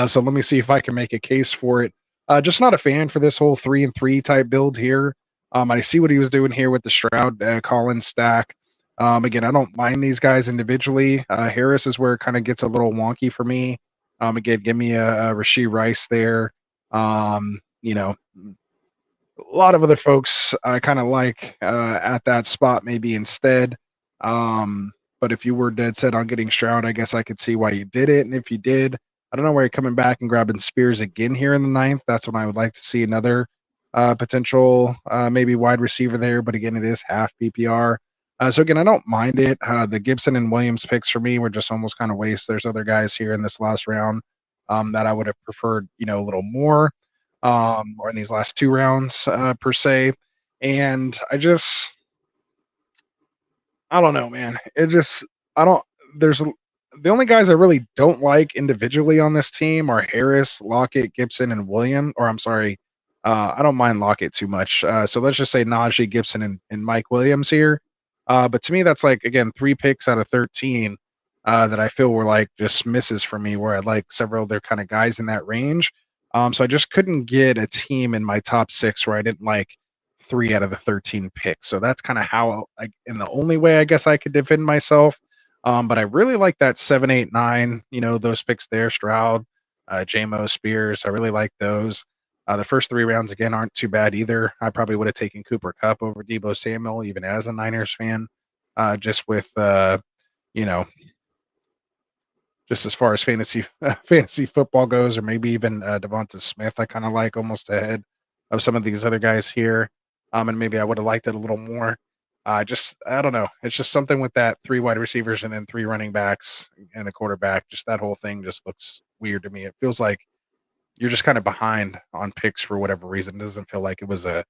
So let me see if I can make a case for it. Just not a fan for this whole 3-and-3 type build here. I see what he was doing here with the Stroud Collins stack. Again, I don't mind these guys individually. Harris is where it kind of gets a little wonky for me. Again, give me a Rashee Rice there. You know, a lot of other folks I kind of like at that spot maybe instead. But if you were dead set on getting Stroud, I guess I could see why you did it. And if you did, I don't know why you're coming back and grabbing Spears again here in the 9th. That's when I would like to see another potential maybe wide receiver there. But again, it is half PPR. So again, I don't mind it. The Gibson and Williams picks for me were just almost kind of waste. There's other guys here in this last round that I would have preferred, a little more, or in these last 2 rounds per se. And I don't know, man. I don't. There's the only guys I really don't like individually on this team are Harris, Lockett, Gibson, and William. Or I'm sorry, I don't mind Lockett too much. So let's just say Najee, Gibson, and Mike Williams here. But to me, that's like again 3 picks out of 13 that I feel were like just misses for me. Where I like several of their kind of guys in that range. So I just couldn't get a team in my top 6 where I didn't like 3 out of the 13 picks. So that's kind of how in the only way I guess I could defend myself. But I really like that 7, 8, 9, those picks there, Stroud, JMO, Spears. I really like those. The first 3 rounds, again, aren't too bad either. I probably would have taken Cooper Kupp over Debo Samuel, even as a Niners fan, just with, just as far as fantasy football goes, or maybe even Devonta Smith, I kind of like almost ahead of some of these other guys here. And maybe I would have liked it a little more. I don't know. It's just something with that 3 wide receivers and then 3 running backs and a quarterback. Just that whole thing just looks weird to me. It feels like you're just kind of behind on picks for whatever reason. It doesn't feel like it was a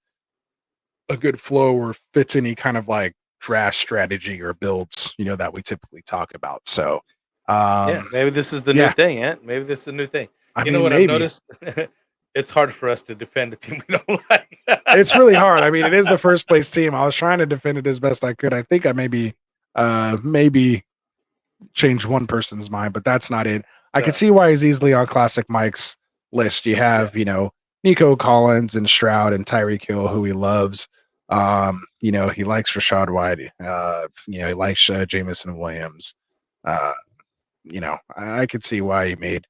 good flow or fits any kind of like draft strategy or builds, that we typically talk about. So, Yeah, maybe this is the new yeah. thing, Ant. Maybe this is the new thing. I You know mean, what I've maybe. noticed? It's hard for us to defend a team we don't like. It's really hard. I mean, it is the first place team. I was trying to defend it as best I could. I think I maybe changed one person's mind, but that's not it. I could see why he's easily on Classic Mike's list. You have, Nico Collins and Stroud and Tyreek Hill, who he loves. He likes Rashad White. He likes Jameson Williams. I could see why he made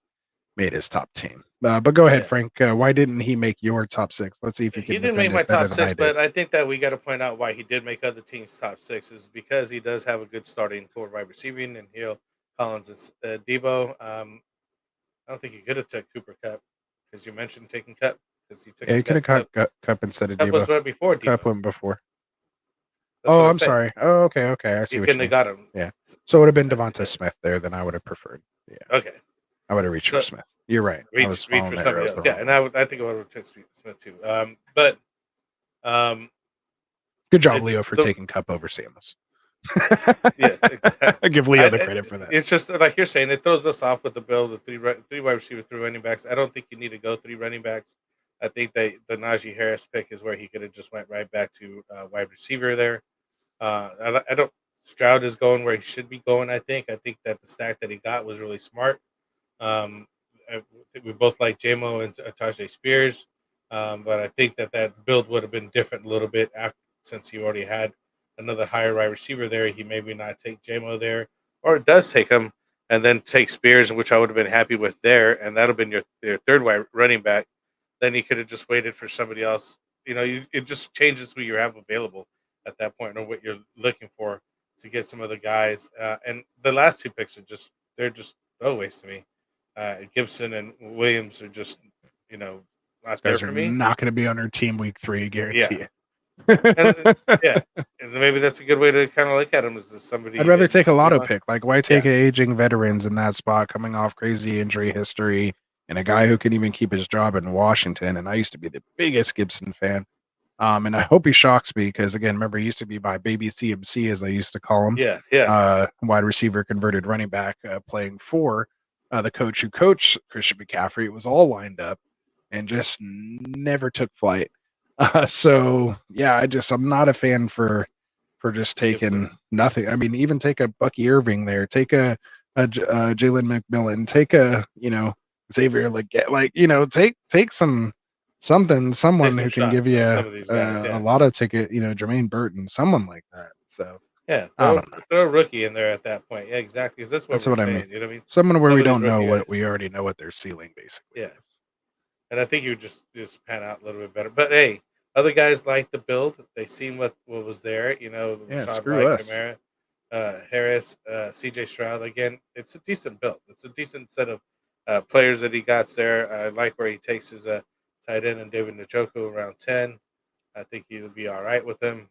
his top team. But go ahead, Yeah. Frank. Why didn't he make your top 6? Let's see if you can. He didn't make my top 6, but I think that we got to point out why he did make other teams' top 6 is because he does have a good starting core wide receiving and Hill, Collins, and Debo. I don't think he could have took Cooper Kupp because you mentioned taking Kupp because he took. Yeah, you could have cut Cup instead of Kupp was Debo. right before Debo. Cup went before. That's what I'm saying. sorry. Oh, okay. I see You what you couldn't mean. have got him. Yeah. So it would have been Devonta Smith there. Then I would have preferred. Yeah. Okay. I would have reached for Smith. You're right. I was Reach following for the somebody arrows else. the Yeah, wrong and way. I think I would have took Smith too. But Good job, it's Leo, for the- taking Cup over Samus. yes, exactly. I give Leo the credit for that. It's just like you're saying, it throws us off with the build of three wide receivers, 3 running backs. I don't think you need to go 3 running backs. I think that the Najee Harris pick is where he could have just went right back to wide receiver there. I don't. Stroud is going where he should be going. I think. I think that the stack that he got was really smart. Um, I think we both like JMO and Tajay Spears, but I think that build would have been different a little bit after since he already had another higher wide receiver there. He maybe not take JMO there, or it does take him and then take Spears, which I would have been happy with there, and that'd have been your third wide running back. Then you could have just waited for somebody else. It just changes who you have available at that point or what you're looking for to get some of the guys. And the last two picks they're just throwaways to me. Gibson and Williams are just, not there Guys are for me. not going to be on our team week 3, guarantee Yeah. it. And yeah, and maybe that's a good way to kind of look at him as somebody. I'd rather that take a you lotto want. pick. Like, why take aging veterans in that spot coming off crazy injury history and a guy who can even keep his job in Washington? And I used to be the biggest Gibson fan. And I hope he shocks me because, again, remember, he used to be my baby CMC, as I used to call him. Yeah. Wide receiver, converted running back, playing for the coach who coached Christian McCaffrey. It was all lined up and just never took flight. So, yeah, I'm not a fan for just taking Gibson. nothing. I mean, even take a Bucky Irving there, take a Jalen McMillan, take a Xavier Leggett, take someone Take who some can give shots you at some of these guys. a Yeah. lot of ticket, Jermaine Burton, someone like that. So Yeah. I don't know. Throw a rookie in there at that point. Yeah, exactly. 'Cause that's what That's we're what I saying. mean. You know what I mean? Someone where Some we of these don't know rookie what guys. we already know what their ceiling basically Yeah. is. And I think you would just pan out a little bit better. But hey, other guys like the build. They seen what was there. Yeah, Rashad screw White, us. Kamara, Harris, CJ Stroud. Again, it's a decent build. It's a decent set of players that he got there. I like where he takes his tight end and David Njoku around 10. I think he'll be all right with him.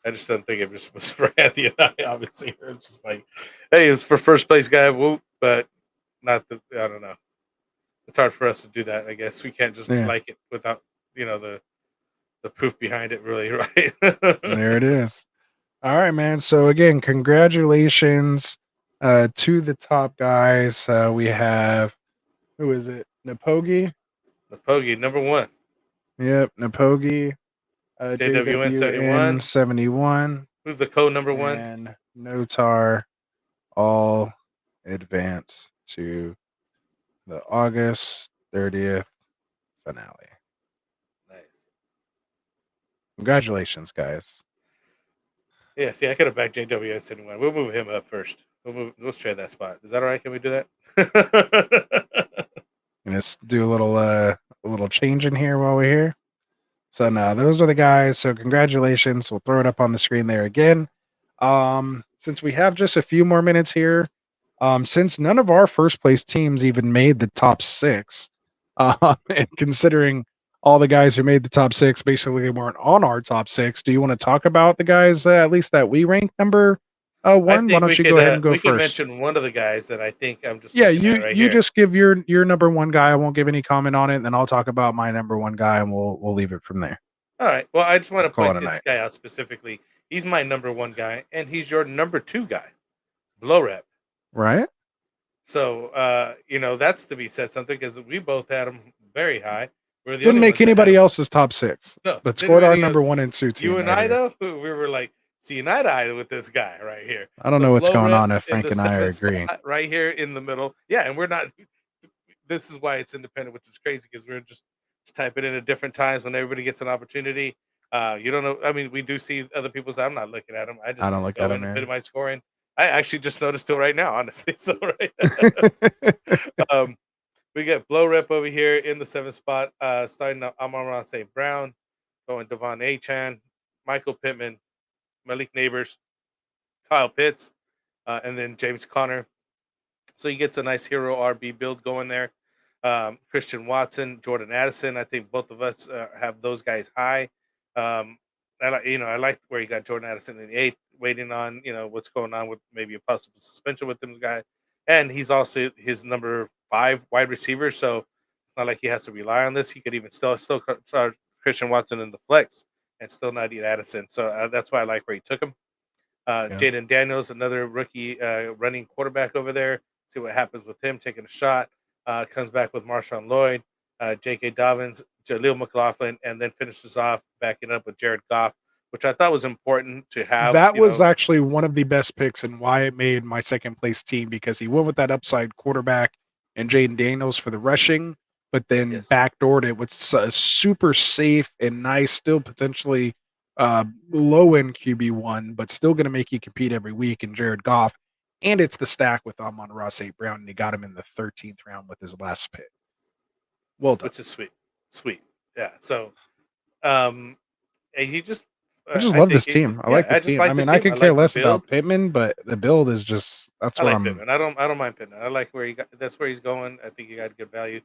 I just don't think it was for Anthony and I. Obviously, it's just like, hey, it's for first place guy, whoop. But not the. I don't know. It's hard for us to do that. I guess we can't just Yeah. like it without the proof behind it. Really, right? There it is. All right, man. So again, congratulations to the top guys. We have, who is it? Napogi. The Pogie number 1. Yep, Napogi. JWN JWN 71. Who's the code number 1? And Notar all advance to the August 30th finale. Nice. Congratulations, guys. Yeah, see, I could have backed JWN 71. We'll move him up first. Let's trade that spot. Is that all right? Can we do that? And let's do a little change in here while we're here. So now those are the guys. So congratulations. We'll throw it up on the screen there again. Since we have just a few more minutes here, since none of our first place teams even made the top 6, and considering all the guys who made the top 6 basically weren't on our top 6, do you want to talk about the guys at least that we ranked number 1? Why don't you go ahead and go we first? could mention one of the guys that I think I'm just Yeah, looking at right you here. just give your number 1 guy. I won't give any comment on it, and then I'll talk about my number 1 guy, and we'll leave it from there. All right. Well, I just want to Call point it a this night. guy out specifically. He's my number 1 guy, and he's your number 2 guy, Blow Rep. Right? So, that's to be said something because we both had him very high. We're the Didn't only make ones that had anybody him- else's top 6, No, but didn't scored our really, number 1 and 2 team. You and right I, here. though, we were like seeing eye to eye with this guy right here. I don't So know what's Blow going Rep on if in Frank the and I are 7th agreeing. spot right here in the middle. Yeah, and we're not. This is why it's independent, which is crazy because we're just typing in at different times when everybody gets an opportunity. You don't know. I mean, we do see other people's. I'm not looking at them. I just don't look go at 'em, in and man. put my scoring. I actually just noticed it right now, honestly. So right. We got Blow Rep over here in the 7th spot. Starting out, Amon-Ra St. Brown, going Devon Achan, Michael Pittman, Malik Neighbors, Kyle Pitts, and then James Conner. So he gets a nice hero RB build going there. Christian Watson, Jordan Addison. I think both of us have those guys high. I like where you got Jordan Addison in the 8th, waiting on what's going on with maybe a possible suspension with them guy, and he's also his number 5 wide receiver. So it's not like he has to rely on this. He could even still start Christian Watson in the flex and still not eat Addison. So that's why I like where he took him. Jaden Daniels, another rookie running quarterback over there. See what happens with him taking a shot. Comes back with Marshawn Lloyd, J.K. Dobbins, Jaleel McLaughlin, and then finishes off backing up with Jared Goff which I thought was important to have. That was actually one of the best picks and why it made my second place team, because he went with that upside quarterback and Jaden Daniels for the rushing, but then Yes. backdoored it with a super safe and nice, still potentially low end QB1, but still going to make you compete every week in Jared Goff. And it's the stack with Amon-Ra St. Brown, and he got him in the 13th round with his last pick. Well done. Which is sweet. Yeah. So, and he just. I just love this team. I like the team. I mean, I could care less about Pittman, but the build is just that's I where like I'm. Pittman. I don't mind Pittman. I like where he got. That's where he's going. I think he got good value.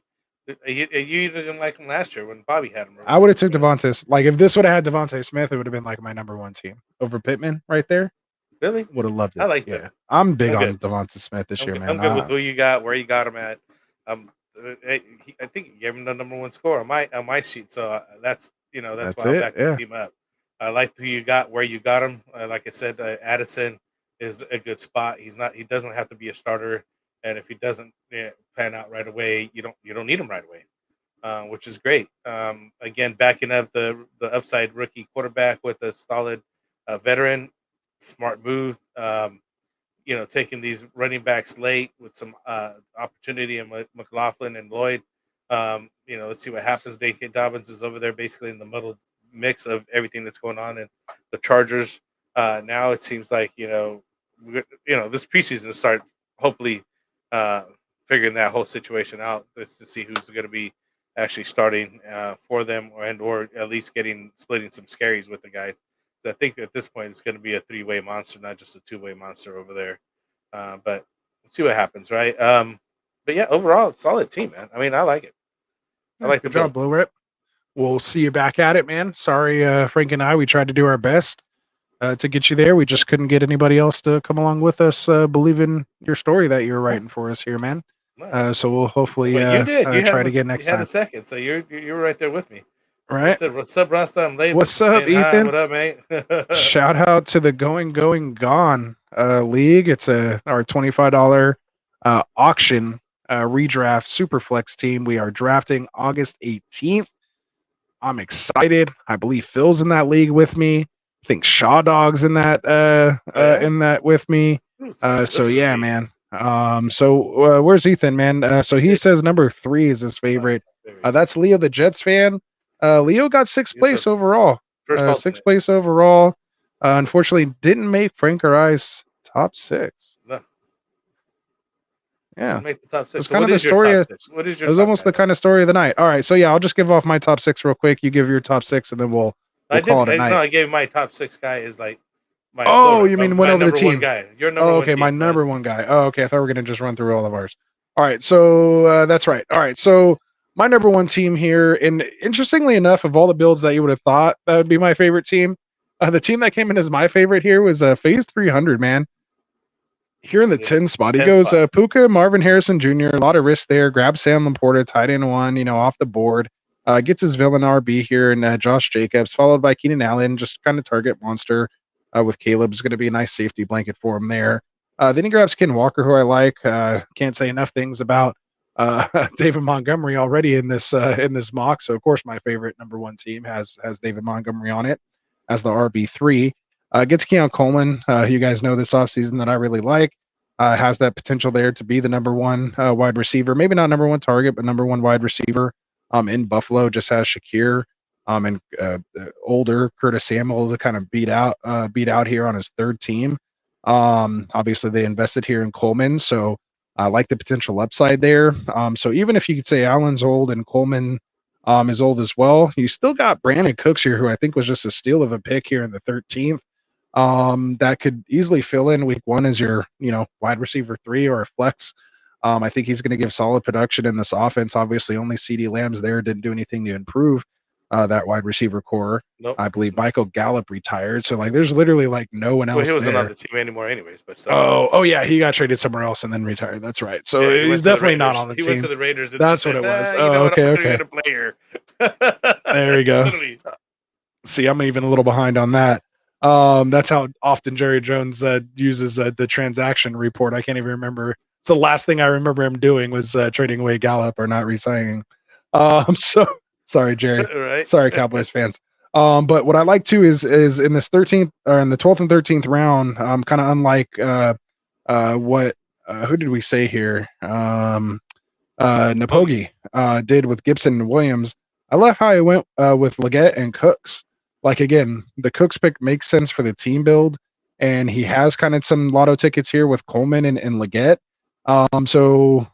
You even didn't like him last year when Bobby had him. I would have took Devontae. Like if this would have had Devontae Smith, it would have been like my number one team over Pittman right there. Really? Would have loved it. I like yeah. Pittman. I'm big on Devontae Smith this year, man. I'm good with who you got, where you got him at. I think you gave him the number one score on my sheet, so that's why I'm backing the team up. I like who you got, where you got him. Like I said, Addison is a good spot. He doesn't have to be a starter, and if he doesn't pan out right away, you don't need him right away, which is great. Again, backing up the upside rookie quarterback with a solid veteran, smart move. Taking these running backs late with some opportunity in McLaughlin and Lloyd. Let's see what happens. J.K. Dobbins is over there basically in the muddled mix of everything that's going on in the Chargers. Now it seems like, this preseason will start hopefully figuring that whole situation out just to see who's going to be actually starting for them or at least splitting some scaries with the guys. I think at this point it's going to be a three-way monster, not just a two-way monster over there. But we'll see what happens, right? But yeah, overall, solid team, man. I mean, I like it. I like the job, Blue Rip. We'll see you back at it, man. Sorry, Frank and I, we tried to do our best to get you there. We just couldn't get anybody else to come along with us, believe in your story that you're writing for us here, man. So we'll hopefully you did. You try it again next time. You had a second, so you're right there with me. Right. I said, what's up, Rasta? I'm late. What's up, Ethan? What up, mate? Shout out to the Going Gone League. It's our $25 auction redraft Superflex team. We are drafting August 18th. I'm excited. I believe Phil's in that league with me. I think Shaw Dog's in that with me. So yeah, man. Where's Ethan, man? So he says number 3 is his favorite. That's Leo, the Jets fan. Leo got 6th place overall. 6th place overall. Unfortunately, didn't make Frank or I's top 6. No. Yeah, make the top 6. It's kind of the story. What is your? It was almost the kind of story of the night. All right, so yeah, I'll just give off my top 6 real quick. You give your top 6, and then we'll call it a night. No, I gave my top 6 guy is like my. You mean went over the team? Guy. Your number one. Okay, my number one guy. Oh, okay. I thought we were gonna just run through all of ours. All right, so that's right. All right, so my number one team here, and interestingly enough, of all the builds that you would have thought that would be my favorite team, the team that came in as my favorite here was Phase 300, man. Here in the 10 spot, he goes Puka, Marvin Harrison Jr., a lot of risk there, grabs Sam Laporta, tight end 1, off the board, gets his villain RB here, and Josh Jacobs, followed by Keenan Allen, just kind of target monster with Caleb. Is going to be a nice safety blanket for him there. Then he grabs Ken Walker, who I like. Can't say enough things about David Montgomery already in this mock. So of course my favorite number 1 team has David Montgomery on it as the RB3. Gets Keon Coleman, who you guys know this offseason that I really like. Has that potential there to be the number 1 wide receiver. Maybe not number 1 target, but number 1 wide receiver in Buffalo. Just has Shakir and older Curtis Samuel to kind of beat out here on his 3rd team. Obviously, they invested here in Coleman, so I like the potential upside there. So even if you could say Allen's old and Coleman is old as well, you still got Brandon Cooks here, who I think was just a steal of a pick here in the 13th. That could easily fill in week 1 as your, wide receiver 3 or a flex. I think he's going to give solid production in this offense. Obviously, only CeeDee Lamb's there, didn't do anything to improve that wide receiver core. Nope. I believe Michael Gallup retired, so there's literally no one else. Well, he wasn't there on the team anymore, anyways. But oh yeah, he got traded somewhere else and then retired. That's right. So he's definitely not on the team. He went to the Raiders. And that's what it was. Okay. There we go. See, I'm even a little behind on that. That's how often Jerry Jones uses the transaction report. I can't even remember. It's the last thing I remember him doing was trading away Gallup or not re-signing. So sorry, Jerry. Right. Sorry, Cowboys fans. But what I like too is in this 13th or in the 12th and 13th round, kind of unlike what who did we say here? Napogi did with Gibson and Williams. I love how he went with Leggett and Cooks. Like again, the Cooks pick makes sense for the team build, and he has kind of some lotto tickets here with Coleman and Leggett. So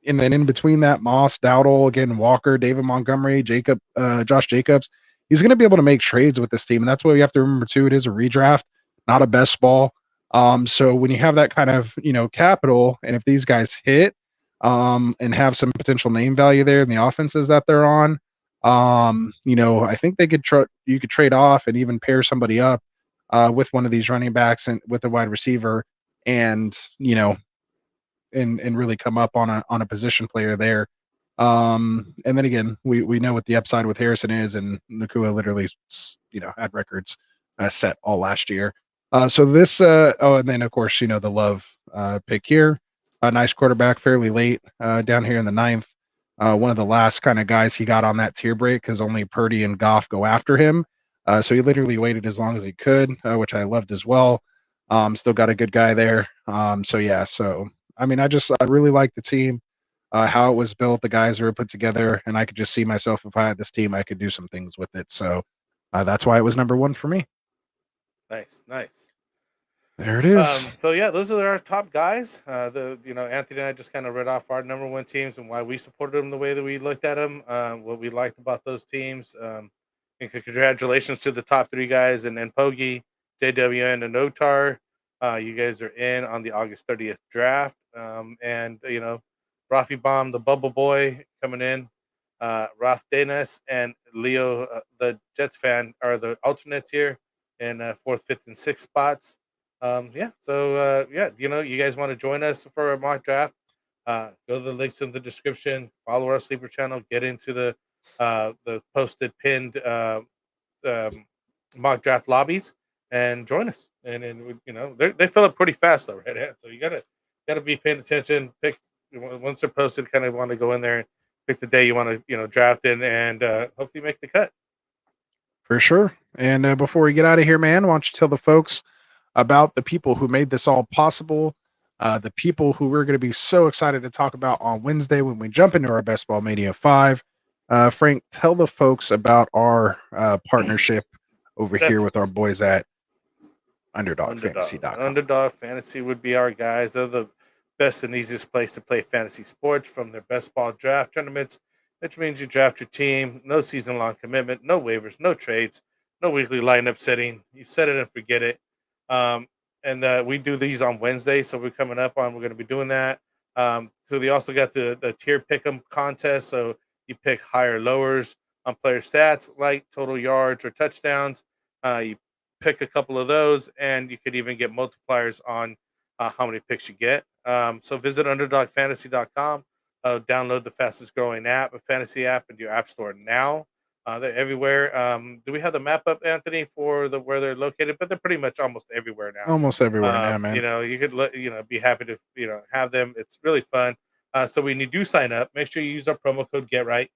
and then in between that, Moss, Dowdle, again, Walker, David Montgomery, Josh Jacobs. He's going to be able to make trades with this team, and that's what we have to remember too. It is a redraft, not a best ball. So when you have that kind of capital, and if these guys hit, and have some potential name value there in the offenses that they're on, I think they could you could trade off and even pair somebody up with one of these running backs and with a wide receiver, and and really come up on a position player there. And then again, we know what the upside with Harrison is, and Nakua literally had records set all last year. So this and then of course the Love pick here, a nice quarterback, fairly late down here in the 9th. One of the last kind of guys he got on that tier break because only Purdy and Goff go after him. So he literally waited as long as he could, which I loved as well. Still got a good guy there. So I mean, I really like the team, how it was built, the guys that were put together, and I could just see myself if I had this team, I could do some things with it. So that's why it was number 1 for me. Nice. There it is. So yeah, those are our top guys. Anthony and I just kind of read off our number 1 teams and why we supported them the way that we looked at them, what we liked about those teams. And congratulations to the top 3 guys, and then Pogi, JWN, and Otar. You guys are in on the August 30th draft. And Rafi Bomb, the Bubble Boy, coming in. Raf Danes and Leo, the Jets fan, are the alternates here in 4th, 5th, and 6th spots. You guys want to join us for a mock draft? Go to the links in the description. Follow our sleeper channel. Get into the posted pinned mock draft lobbies and join us. And then they fill up pretty fast though, right? So you gotta be paying attention. Pick once they're posted. Kind of want to go in there and pick the day you want to draft in, and hopefully make the cut. For sure. And before we get out of here, man, why don't you tell the folks about the people who made this all possible, the people who we're going to be so excited to talk about on Wednesday when we jump into our Best Ball Mania 5. Frank, tell the folks about our partnership over here with our boys at UnderdogFantasy.com. Underdog Fantasy would be our guys. They're the best and easiest place to play fantasy sports from their best ball draft tournaments, which means you draft your team, no season-long commitment, no waivers, no trades, no weekly lineup setting. You set it and forget it. And we do these on Wednesday, so we're coming up on. We're going to be doing that. So they also got the tier pick'em contest. So you pick higher lowers on player stats like total yards or touchdowns. You pick a couple of those, and you could even get multipliers on how many picks you get. So visit UnderdogFantasy.com. Download the fastest growing fantasy app into your app store now. They're everywhere. Do we have the map up, Anthony, for where they're located? But they're pretty much almost everywhere now. Almost everywhere now, man. You could be happy to have them. It's really fun. So when you do sign up, make sure you use our promo code GetRight.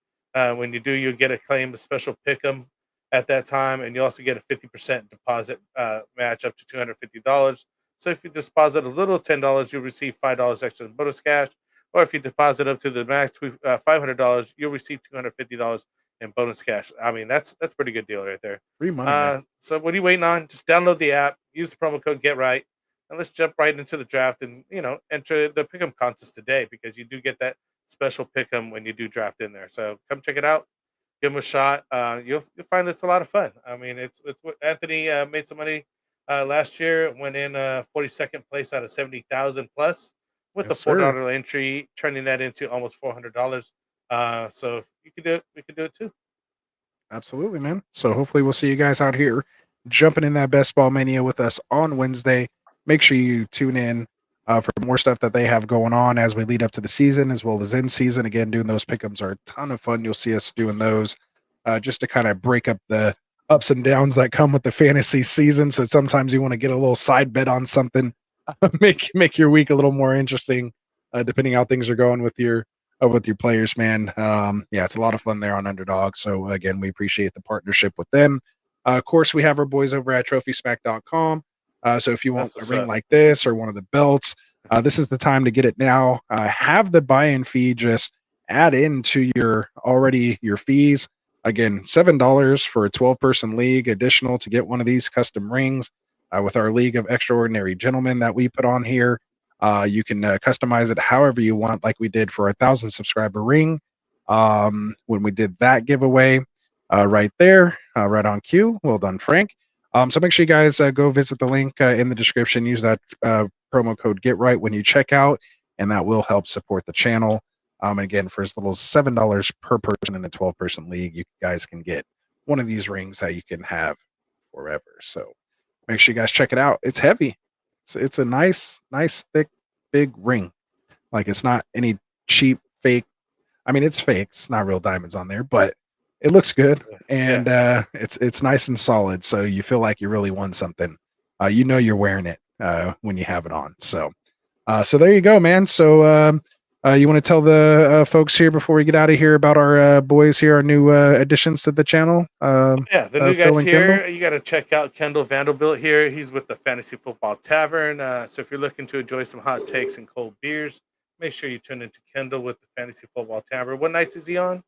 When you do, you'll get a claim, a special pick'em at that time, and you also get a 50% deposit match up to $250. So if you deposit a little, $10, you'll receive $5 extra in bonus cash. Or if you deposit up to the max $500, you'll receive $250 in bonus cash. I mean, that's a pretty good deal right there. Free money. So what are you waiting on? Just download the app, use the promo code GetRight, and let's jump right into the draft and enter the pick'em contest today, because you do get that special pick'em when you do draft in there. So come check it out, give them a shot. You'll find this a lot of fun. I mean, it's what Anthony made some money last year, went in 42nd place out of 70,000 plus with the $4 entry, turning that into almost $400. So if you could do it, we could do it too. Absolutely, man. So hopefully we'll see you guys out here jumping in that Best Ball Mania with us on Wednesday. Make sure you tune in for more stuff that they have going on as we lead up to the season, as well as in season. Again, doing those pick'ems are a ton of fun. You'll see us doing those just to kind of break up the ups and downs that come with the fantasy season. So sometimes you want to get a little side bet on something, make your week a little more interesting, depending how things are going with your with your players, man. Yeah, it's a lot of fun there on Underdog. So again, we appreciate the partnership with them. Of course, we have our boys over at TrophySmack.com. So if you want That's a what's ring up. like this or one of the belts, this is the time to get it now. Have the buy-in fee just add into your fees. Again, $7 for a 12-person league, additional to get one of these custom rings with our League of Extraordinary Gentlemen that we put on here. You can customize it however you want, like we did for our 1,000 subscriber ring when we did that giveaway right there, right on cue. Well done, Frank. So make sure you guys go visit the link in the description. Use that promo code GetRight when you check out, and that will help support the channel. And again, for as little as $7 per person in a 12-person league, you guys can get one of these rings that you can have forever. So make sure you guys check it out. It's heavy. It's a nice, thick, big ring. Like it's not any cheap, fake. I mean, it's fake. It's not real diamonds on there, but it looks good, and it's nice and solid. So you feel like you really won something. You know you're wearing it when you have it on. So there you go, man. So you want to tell the folks here before we get out of here about our boys here, our new additions to the channel? Yeah, the new Phil guys and here, Kendall? you got to check out Kendall Vanderbilt here. He's with the Fantasy Football Tavern. So if you're looking to enjoy some hot takes and cold beers, make sure you tune into Kendall with the Fantasy Football Tavern. What nights is he on?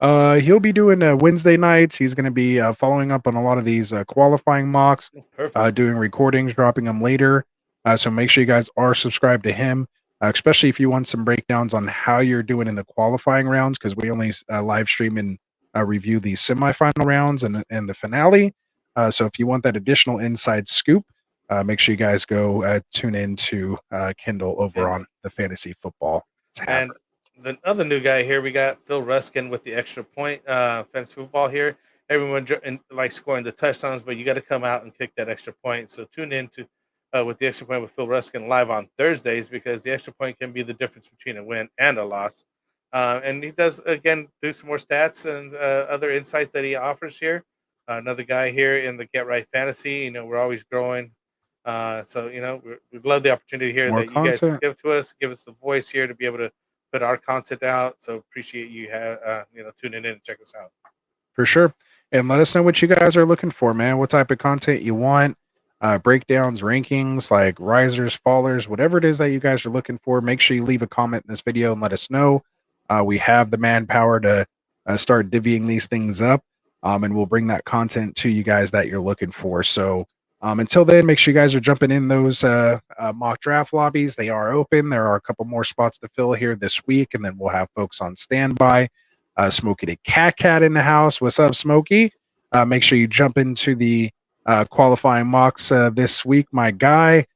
He'll be doing Wednesday nights. He's going to be following up on a lot of these qualifying mocks, Perfect. doing recordings, dropping them later. So make sure you guys are subscribed to him, especially if you want some breakdowns on how you're doing in the qualifying rounds, because we only live stream and review the semifinal rounds and the finale. So if you want that additional inside scoop, make sure you guys go tune in to Kendall over on the Fantasy Football Tavern. And the other new guy here, we got Phil Ruskin with the extra point fantasy football here. Everyone likes scoring the touchdowns, but you got to come out and kick that extra point. So tune in to with the extra point with Phil Ruskin live on Thursdays, because the extra point can be the difference between a win and a loss. And he does, again, do some more stats and other insights that he offers here. Another guy here in the Get Right Fantasy. You know, we're always growing. So, you know, we love the opportunity here More that you guys content. give us the voice here to be able to put our content out. So appreciate you tuning in and check us out. For sure. And let us know what you guys are looking for, man. What type of content you want, breakdowns, rankings, like risers, fallers, whatever it is that you guys are looking for. Make sure you leave a comment in this video and let us know. We have the manpower to start divvying these things up, and we'll bring that content to you guys that you're looking for. So until then, make sure you guys are jumping in those mock draft lobbies. They are open. There are a couple more spots to fill here this week, and then we'll have folks on standby. Smokey the Cat in the house. What's up, Smokey? Make sure you jump into the qualifying mocks this week, my guy.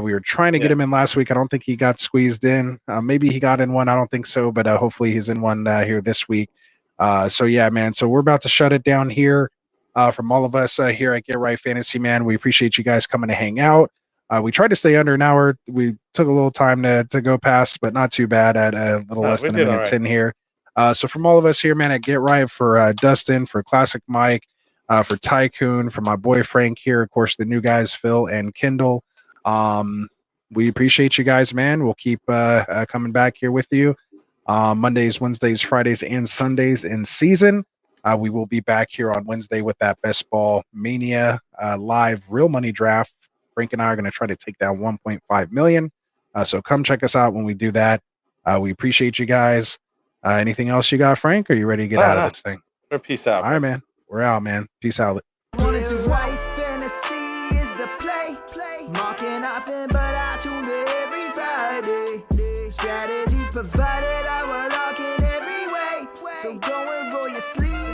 We were trying to get him in last week. I don't think he got squeezed in. Maybe he got in one. I don't think so, but hopefully he's in one here this week. So yeah, man. So we're about to shut it down here. From all of us here at Get Right Fantasy, man, we appreciate you guys coming to hang out. We tried to stay under an hour. We took a little time to go past, but not too bad at a little less than a minute 10 here. So from all of us here, man, at Get Right, for Dustin, for Classic Mike, for Tycoon, for my boy Frank here, of course, the new guys, Phil and Kendall. We appreciate you guys, man. We'll keep coming back here with you Mondays, Wednesdays, Fridays, and Sundays in season. We will be back here on Wednesday with that Best Ball Mania live real money draft. Frank and I are going to try to take down 1.5 million. So come check us out when we do that. We appreciate you guys. Anything else you got, Frank? Are you ready to get out of this thing? Or peace out. All right, man. We're out, man. Peace out. Wanted to write fantasy is the play. Marking nothing, but I tune in every Friday. Strategies provided, I will lock in every way. So go and roll your sleeves